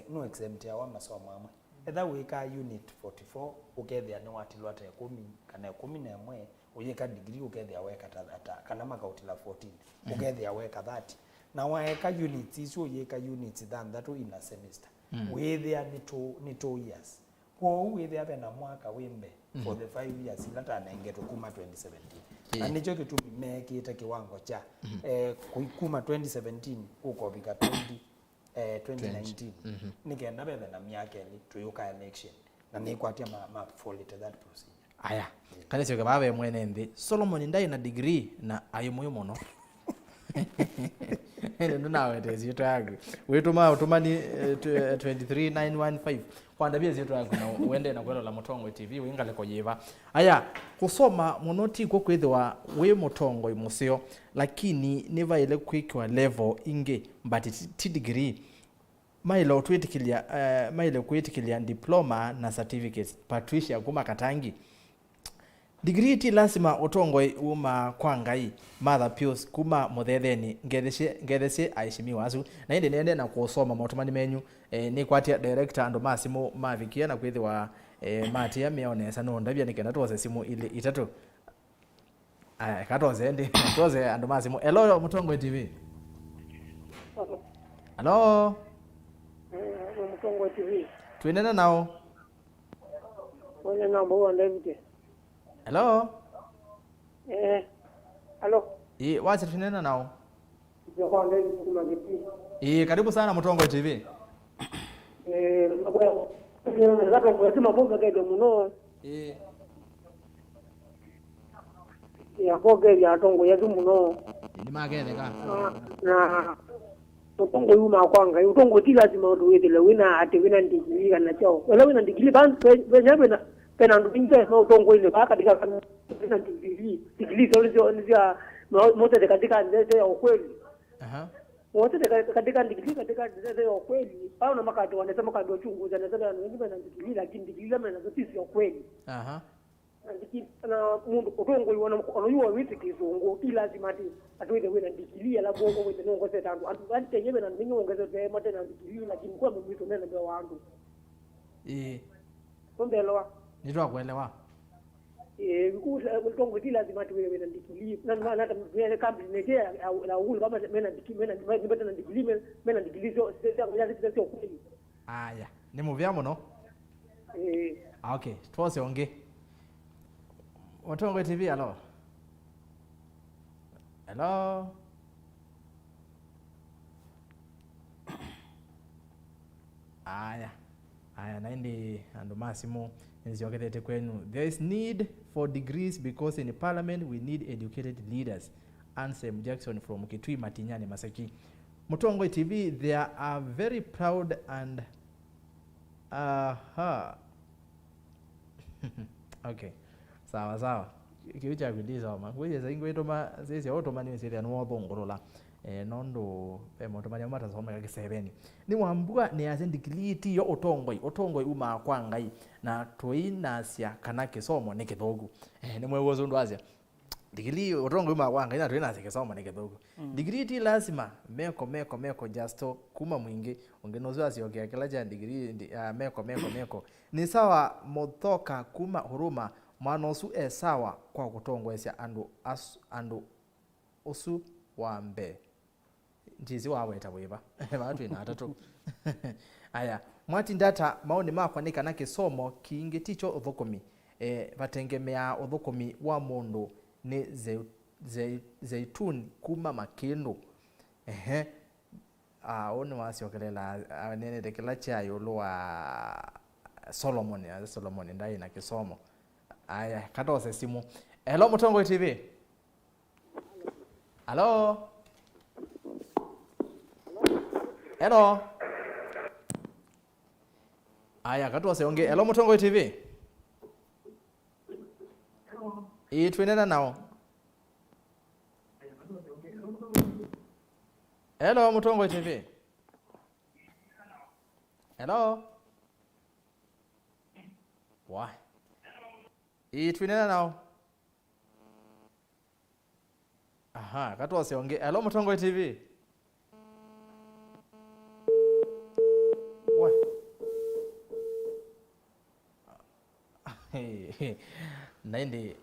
S2: no exempt ya masomo amwe etha wika unit 44 ukethia ni watilwa ta 10 kana 11 uyeka degree ukethia weka ta kana makautila 14 ukethia weka 30 na waeka units icio uyeka units thanthatu in a semester withia ni 2 years kwa withia bena mwaka wimbe for the 5 years ilata nengeto kuma 2017 na nicho kitumi mekite kiwango cha kuma 2017 ukobika 2019 nikenda bebe na miaka eli tuyuka election na nikwatia ma follow that procedure
S1: aya kana sio babe mwene ndi Solomon ndai na degree na ayo moyo mono ndo nawe tezito yangu wetuma utumani 23915 kwanda bia zito yangu na uende na kwelo la Mutongwe TV wingale koyiva aya kusoma monoti ko kwethwa we Mutongwe musio lakini niva ile kwikwa level inge but ti degree maile kwitikilia diploma na certificates Patricia kuma katangi degree ti lazima Utongwe uma kwangai Mother Pius kuma muthetheni ngethece aishimiwa asu na indi nende na kusoma matumani menyu ni kwatia director ando masimu mavikia na kwithwa matia meonesa no ndabia nikenda tuose simu ile itatu aya katoze ndi tuose ando masimu hello Mutongwe TV hello
S7: Mutongwe TV
S1: twinena nao
S7: wale namba wa David
S1: hello
S7: hello
S1: wacha twinena nao
S7: kwa David kuma geti
S1: karibu sana Mutongwe TV
S7: nataka kusema bonga kaido muno ya koge ya tongo ya muno
S1: ni magetheka
S7: na Utongwe uma kwanga Utongwe ti lazima uwedele wina ate wina ndigili kana chao wala wina ndigili ban benyabe na pena ndinge no Utongwe ile baka katika wina ndigili zolizia mote katika ndete ya ukweli wote katika ndigili katika ndete ya ukweli au na makati wanasema kadi wachunguza na sasa wengine na ndigili lakini ndigili kama na sisi ya ukweli na mundu Utongwe wanayua witi kizungu ila lazima atuwe wena ndikilia la bongo wete no ngose tangu ante yebe na ninyo ongeze tema tena ndikilia lakini kwa mwito nena ndio wandu kumbelewa
S1: nitwa kuelewa
S7: Utongwe ti lazima atuwe wena ndikilia na hata mwenye kambi nekea la uhuru kama mena ndikilia mena ndikilia mena ndikilia sio kweli
S1: aya ni muvya muno okay twose onge Mutongwe TV hello hello aya naindi ando masimu niziogetete kwenu there is need for degrees because in parliament we need educated leaders Ansem Jackson from Kitui Matinyani Masaki Mutongwe TV they are very proud and okay sawa kiucha kudiza ma kweze ingwetoma sisi automani sisi anwa bongorola nondo motomani amata soma kake 7 ni wambua ni azendikiliti yo Utongwe uma kwangai na toina sia kanake somo ni kithogu ni mwewozo ndo azia digili Utongwe uma kwangai na toina sia somo ni kithogu digili ti lazima meko justo kuma mwingi ungenozo asiogea kila ja digili meko ni sawa mothoka kuma huruma mwanosu sawa kwa kutongwesya andu usu wambe njizi waweta wiva watu ina atatu aya mwati ndata maoni makwa ni kana kisomo kingi ticho uthukomi vatengemea uthukomi wa mundu ni zeituni kuma makindu oni wasiokelela nene tekela chayo wa Solomon ndai na kisomo aya katose simu hello Mutongwe TV hello aya katose onge hello Mutongwe TV twinena nao hello Mutongwe TV hello why twinena nao katose onge hello Mutongwe TV naindi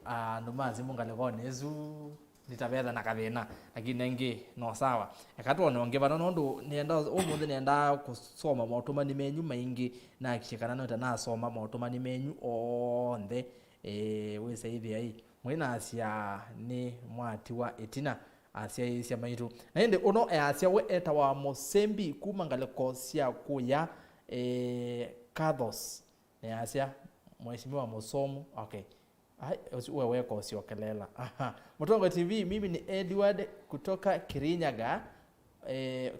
S1: numazi mungale konezu nitabetha na kathina lakini nengi no sawa ekatuone onge bana nondu nienda umuthi nienda kusoma mautumani menyu maingi na kishikana no tanasoma mautumani menyu onthe wisaithia hii mwina asia ni mwati wa etina asia isia maitu na indi uno asia we eta wa Mosembi kuma ngaleko cia kuya Kathos ne asia mheshimiwa Musomu okay wewe kwa usiokelela. Mutongo TV, mimi ni Edward kutoka Kirinyaga.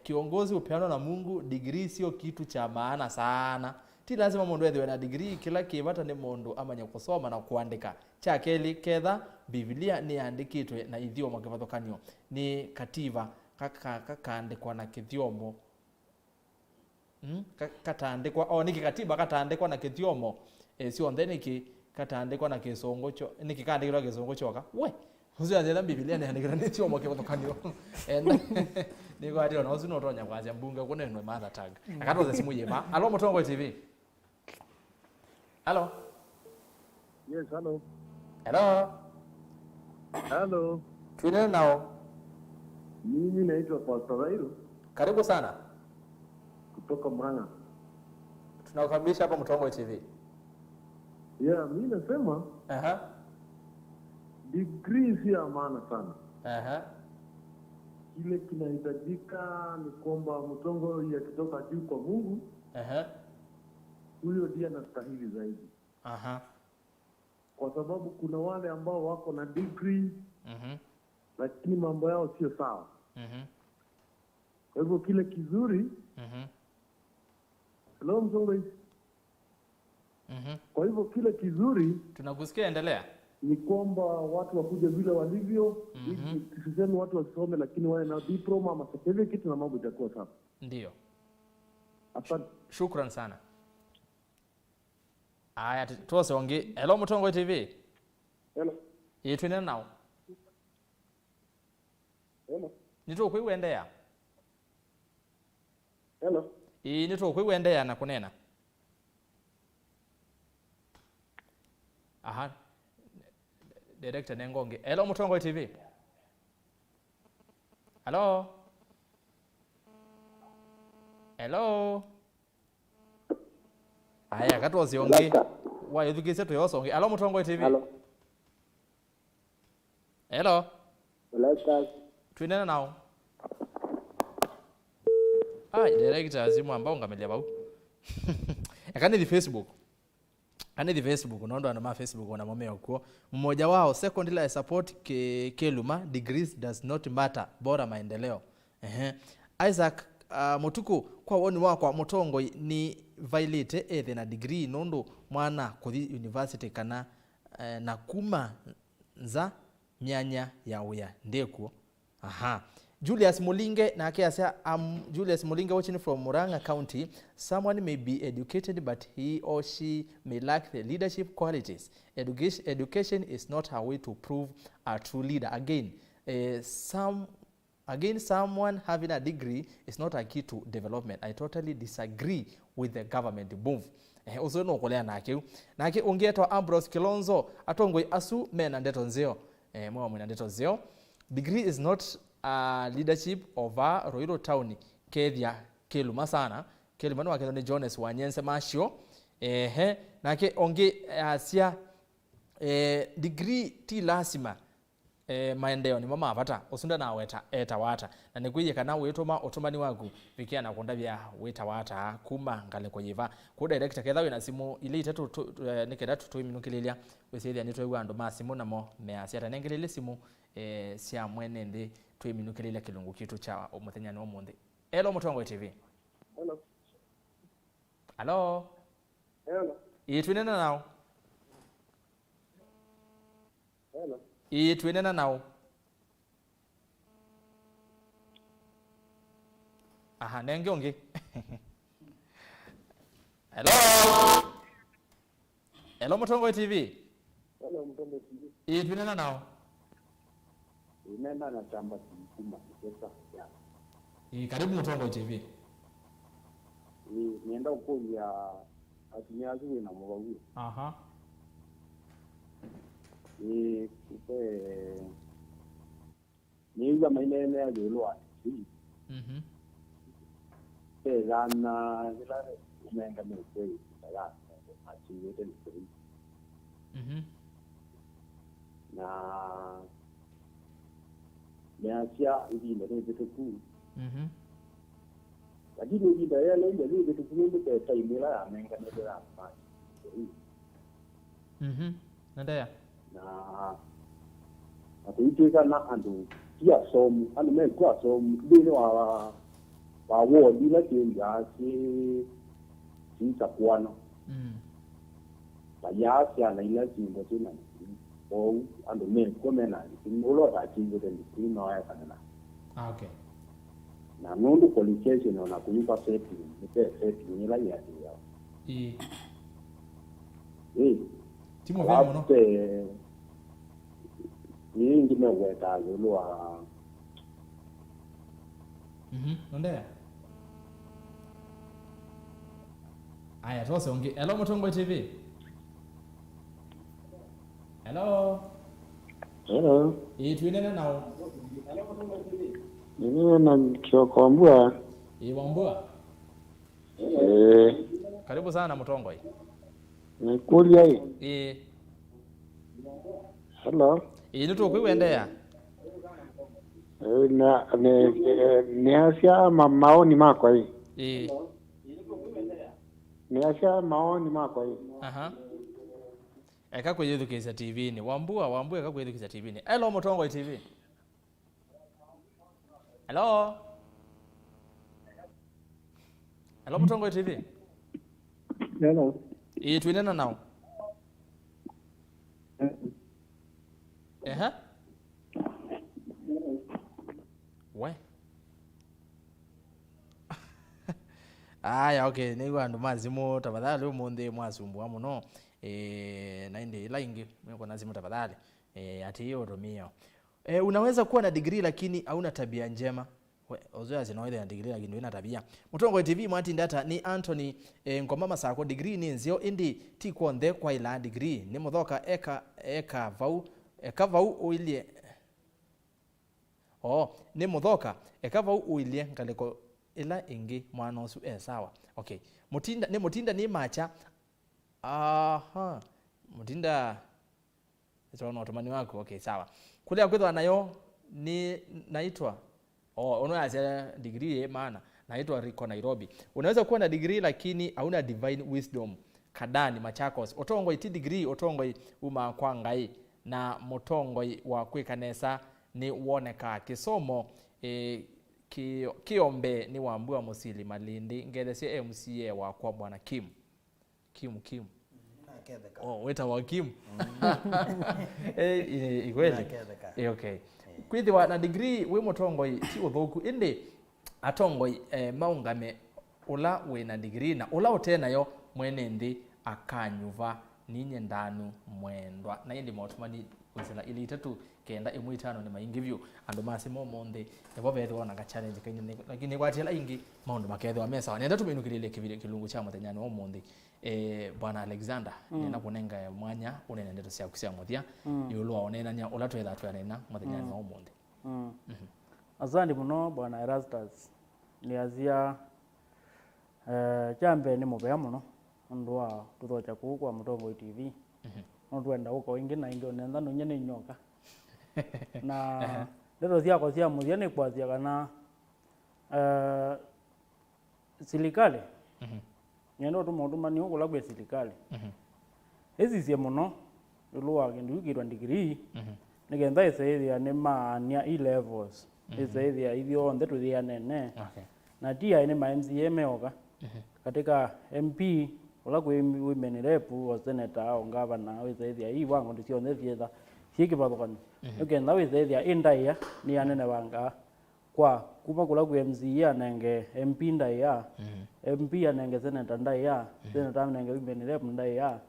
S1: Kiongozi upeano na Mungu, degree sio kitu cha maana sana. Ti lazima mundu ethiwe na degree, kila kibata ni mundu amanya kusoma na kuandika. Cha keli ketha Biblia ni andikitwe na ithiomo kivathukanio. Ni kativa kakaandikwa na kithiomo. Kataandikwa niki katiba kataandikwa na kithiomo. Sio ndeni kataandikwa na kisongo cho niki kaandikwa kisongo choka we uzo azela Biblia ni andikira ni thiomo kivathukanio. Niko ati ona uzo notonya kwaza mbunge kune no mother tag. Akatoza simu yema. Alo Mutongo TV. Hello.
S5: Yes, hello.
S1: Hello.
S5: Hello.
S1: Tuende nao.
S5: Mimi naitwa Pastor Rairo
S1: Karibu sana.
S5: kutoka Murang'a.
S1: Tunakukaribisha hapa Mutongo TV.
S5: Yeah, mimi nasema degree si ya maana sana. Kile kinahitajika ni kwamba Mutongo yakitoka juu kwa Mungu. Huyo ndiye anastahili zaidi. Kwa sababu kuna wale ambao wako na degree lakini mambo yao sio sawa. Kwa hivyo kile kizuri Hello Mutongo. Kwa hivyo kile kizuri
S1: tunakusikia, endelea.
S5: Ni kwamba watu wakuje vile walivyo. Tuseme watu wasome lakini wawe na diploma ama certificate na mambo itakuwa sawa.
S1: Ndio.
S5: Asante.
S1: Shukran sana. Aya tuose onge. Hello Mutongo TV.
S5: Hello.
S1: Yetwene nao.
S5: Hello.
S1: Nito kuiwendea.
S5: Hello.
S1: Nito kuiwendea na kunena. Director Nengonge. Hello Mutongo TV. Hello. Hello. Aya katozi onge. Wa yudhukise to yosonge. Hello Mutongo TV.
S5: Hello.
S1: Hello.
S5: Hello.
S1: Twinena nao. Director azimu ambao ngamelia bau. Yakani di Facebook. Ani Facebook unaona na Facebook wana momea huko. Mmoja wao second la support Keluma degrees does not matter bora maendeleo. Isaac Mutuku kwa woni wako Mutongo ni violate ethe na degree nondo mwana kuthi university kana na kuma nza myanya ya uya ndekuo. Julius Mulinge na akiasa Julius Mulinge watching from Murang'a County. Someone may be educated but he or she may lack the leadership qualities. Education is not a way to prove a true leader. Someone having a degree is not a key to development. I totally disagree with the government move. Uzo no kolea nake ungetwa Ambrose Kilonzo atongoi asu mena ndeto nzeo. Mwa mwana ndeto nzeo. Degree is not leadership over Roiro Town Kethia Keluma sana. Keluma no akethone Jones Wanyense Mashio. Nake onge asia degree ti lasima maendeleo ni mama apata usunda na weta eta wata na nikuye kana wetoma otomani waku vikia na konda bya weta wata kuma ngale koyiva ku director ketha wina simu ile itatu nikeda tutu minukilelia wesethia nitwe wando masimu namo me asiata nengelele simu sia mwene ndi twe minukilelia kilungu kitu cha umuthenya no munde. Hello Mutongo TV.
S5: Hello.
S1: Hello.
S5: Hello.
S1: Itwinena nao.
S5: Hello.
S1: Twenena nao. Nenge onge. Hello. Hello Mutongo TV.
S5: Hello Mutongo TV.
S1: Twenena nao.
S5: Nenda na chamba kuma pesa ya.
S1: Karibu Mutongo TV.
S5: Nienda uko ya atumia zuwe na mwagu.
S6: ni kama inene ya lwa gana ila umenga mekwe ya achiwete ni na asia hivi ndio vitu kuu lakini hivi ndio yale ndio vitu kuu ndio taimela amenga ndio la
S1: nandaya
S6: na atuitika na andu kia somu anu me kwa somu bini wa wodi la kinga si takuano ya na ila kinga tena o andu me komena simulo ta kinga tena no ya kana
S1: okay
S6: na mundu qualification na kulipa seti ni la ya
S1: timu vya mno
S6: ni ngine weta lwa
S1: nondea aya tose onge hello Mutongo TV hello tuinene nao
S6: ni na Kiokombua
S1: Wambua karibu sana Mutongo
S6: ni kulia hii hello
S1: nito kuiwendea
S6: na ni asia maoni mako hii ni asia maoni mako hii
S1: eka kwethukisa TV ni Wambua eka kwethukisa TV ni hello Mutongo TV hello Mutongo TV
S6: hello
S1: tuinena nao we aya okay nigo andu mazimu tafadhali umundi mwasumbua muno na indi ila ingi mko nazimu tafadhali ati hiyo romio unaweza kuwa na degree lakini hauna tabia njema ozoya zinoide na degree lakini una tabia Mutongo TV mwati ndata ni Anthony ngomama sako degree ni nzio indi ti kwonde kwa ila degree ni muthoka eka vau uilie ni muthoka eka vau uilie ngaleko ila ingi mwana usu sawa okay mutinda ni macha mutinda itaona otomani wako okay sawa kule kwetwa nayo ni naitwa unaanza degree maana naitwa Rico Nairobi unaweza kuwa na degree lakini hauna divine wisdom kadani Machakos Otongo iti degree Otongo uma kwangai na Mutongo wa kwikanesa ni woneka kisomo kiombe ni Wambua Musili Malindi ngethesia MCA wa kwa bwana Kim weta wa Kim ikweli okay kwithiwa na degree wi Mutongo ti uthuku indi Atongo maungame ula wina degree na ula utenayo mwene ndi akanyuva ninye ndanu mwendwa na indi motumani kusela ili itatu kenda imwe itano ni maingi view andu masimo monde ebo betho na ka challenge kanye lakini kwatela ingi maundu maketho amesa nenda tuminukirile kilungu cha muthenyani wa monde bwana Alexander nena kunenga mwanya unene ndeto cia kusia muthia yulwa onena nya ula twetha twanena muthenyani wa monde
S4: azandi muno bwana Erastus ni azia jambe ni mubea muno ndwa tuthocha kwa Mutongo TV ndwenda uko ingi na ingi nenda no nyene nyoka na ndeto ciako cia muthia ni kwazia kana silikali nyendo tumautumani huko labwe silikali ezi cia muno lwa kindu kirwa degree nigetha isaithia ni maania E-levels isaithia ithio nthe tuthia nene na tia ni ma MCA meoka katika MP ula kwi women rep o senator au governor isaithia hii wango ndicio nthe thietha cikivathukani nigetha isaithia indaya ni anene wanga kwa kuma kula kwi MCA anenge MP ndaya MP anenge senator ndaya senator anenge women rep ndaya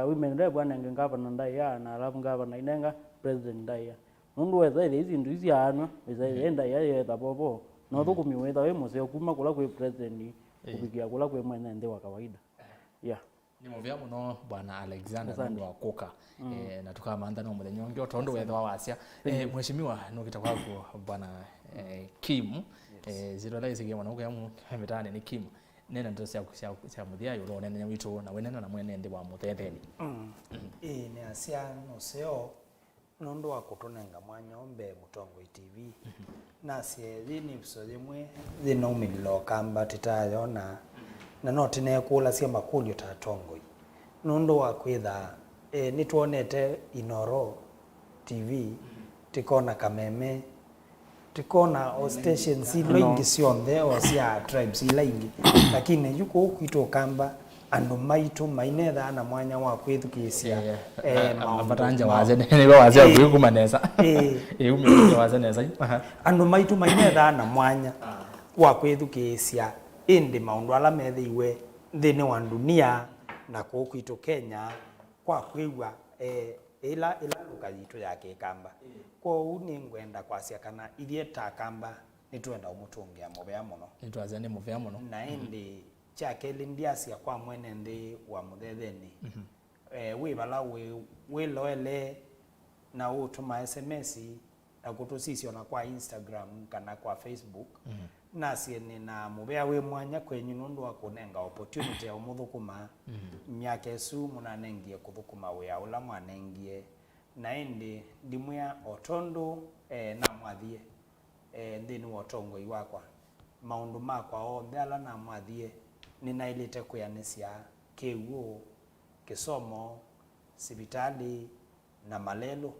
S4: women rep anenge governor ndaya na alafu governor inenga president ndaya nundu wetha izi ndu ici anwa isaithia ndaya yetha popo no thukumi wetha we museo kuma kula kwi president kufikia kula kwi mwene nthi wa kawaida
S1: ni muvya muno bwana Alexander Nundu wa Kuka na tukamanda no muthenya onge otondo wethwa wacia mheshimiwa no gitakwako bwana Kim zirora isigie mwana uko yamu mitane ni Kim nena ndo cia muthia yulo nena witu na wenena na mwene ndi wa muthetheni
S2: ni asia no seo nundu wa kutunenga mwanya ombe Mutongo TV na sie thini episode imwe thina umililo kamba titayo na no tine kula cia makulio ta Tongoi nundu wa kwitha nituonete Inoro TV tikona Kameme tikona o stations ilingi cionthe o cia tribes ilingi lakini yuko ukito kamba andu maitu mainetha na mwanya wa kwithukisia
S1: mabatanja waze ni waze kukumaneza umililo waze neza
S2: andu maitu mainetha na mwanya wa kwithukisia indi maundu ala methiwe thini wa dunia na kukwito Kenya kwa kwigwa ila luka yitu ya kikamba kwa uni ngwenda kwasia kana ilieta kamba nitwenda umutungia muvea muno
S1: nitwazane muvea muno
S2: na indi chake lindiasia kwa mwene ndi wa muthetheni we bala we loele na utuma SMS na kutusisio na kwa Instagram kana kwa Facebook na sieni na muvea we mwanya kwenye nundu wa kunenga opportunity ya umuthukuma myake su munanengie kuthukuma we aula mwanengie na indi ndimwea otondo na mwathie ndini wotongo iwakwa maundu makwa o ndala na mwathie ninailite kuyanisia kiuo kisomo sibitali na malelo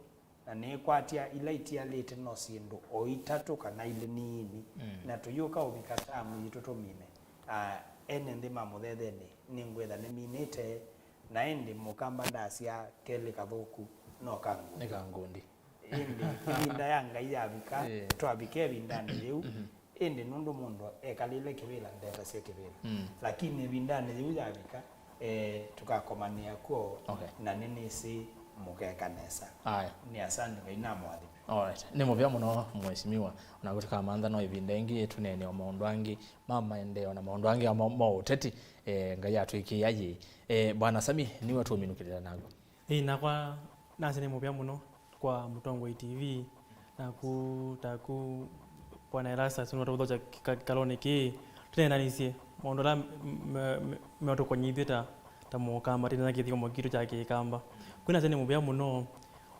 S2: na nikwatia ilaitia lite no sindu o itatu kana ile nini na tuyuka ubikata mwitutumine ene ndima muthetheni ningwetha niminite na endi mukamba ndasia kele kathuku no kangu
S1: ni kangundi
S2: indi inda yanga yabika twabike bindani leu indi nundu mundu ekalile kibila ndeta cia kibila lakini bindani leu yabika tukakomania ko na nini si mugekanesa
S1: aya
S2: ni asante kaina mwathi
S1: alright ni muvya muno mheshimiwa unakutika mandha no ibindengi tunene o maundu angi mama endeo na maundu angi mo uteti ngai atwiki yayi bwana Sami niwe tuminukirira nago
S3: nakwa nase ni muvya muno kwa Mutongo TV na kutaku bwana Elasa sino rotho kalone ki tunena nisie maundu la me ko nyithita ta mukamba tena kithiko mokitu cha kikamba kuna sene muvya muno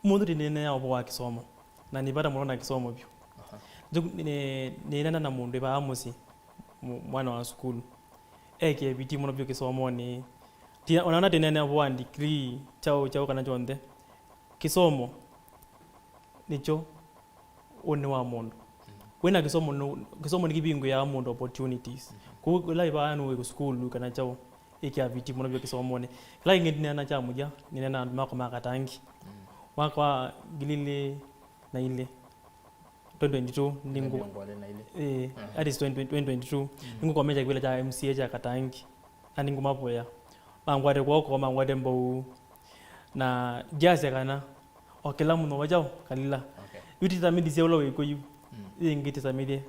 S3: mundu tinene ya obo wa kisomo na nibara muno na kisomo byo ni nena na mundu ba amusi mwana wa school eke biti muno byo kisomo ni tia onaona tinene obo wa degree chao kana chonde kisomo nicho one wa mundu wena kisomo ni kibingu ya mundu opportunities ku live anu ku school kana chao ikia viti muno byo kisomo ne la ngeni na cha muja ni nena mako makatangi mwaka gilile na ile 2022 ningu at 2022 ningu kwa meja kwela cha MCA cha katangi na ningu mapoya mangwade kwako mangwade mbo na jaze kana okela muno wajao kalila yuti tamidi sio we koyu ingiti tamidi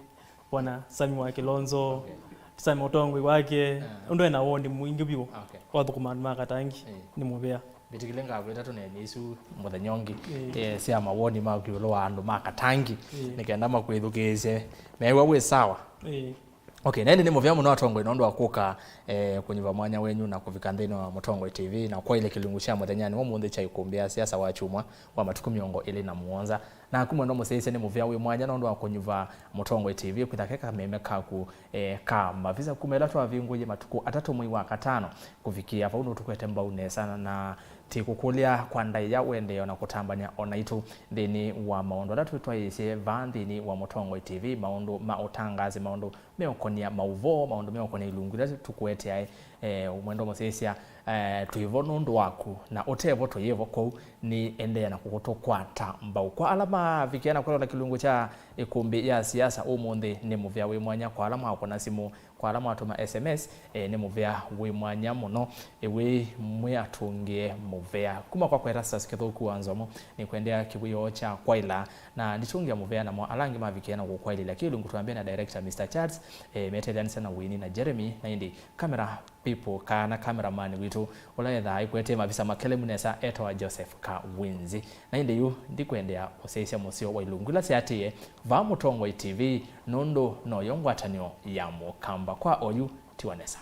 S3: bwana Sami wa Kilonzo Sami Mutongo wake ndo na wondi mwingi byo wathukuma makatangi ni muvea
S1: bitikilenga gweta tunene isu muthanyongi cia mawoni ma kiulo wa andu makatangi nikenda makwithukise mewa we sawa okay nende ni muvya muno Mutongo ino ndo akuka kunyiva mwanya wenyu na kuvika ndino wa Mutongo TV na kwa ile kilungu cia muthanyani wo munthi cha ikumbia siasa wa chumwa wa matuku miongo ile na muonza na kumwe ndo museise ni muvya we mwanya ndo akunyiva Mutongo TV kwithakeka meme kaku kama visa kumela twa vinguje matuku atatu mwi wa katano kufikia hapo ndo tukwete mbau nesana na tikukulia kwa ndai ya wende na kutambania onaitu thini wa maundu atatu twaise vandini wa Mutongo TV maundu mautangazi maundu meokonia mauvo maundu meokonia ilungu tukwete ai umwendo museisia tuivo nundu waku na otevo toyevo ko ni endea na kukutokwata mbau kwa alama vikiana kwa kilungu cha ikumbi ya siasa umundi ni muvya we mwanya kwa alama wako na simu kwa alama watuma SMS ni muvea wi mwanya muno ewe mwe atungie muvea kuma kwa kwera siketho kuanzomo ni kuendea kibuyo cha kwaila na nitungia muvea na mwa alangi mavikiana kwa kwaili lakini lungutuambia na director Mr. Charles meteliani sana Winnie na Jeremy na indi camera people kana cameraman witu ulaetha ikwete mabisa makele munesa etwa Joseph Kawinzi na indi yu ndikuendea oseisya musio wa ilungula siatie va Mutongo TV nondo no yongwatanio ya mukamba kwa oyu tiwanesa.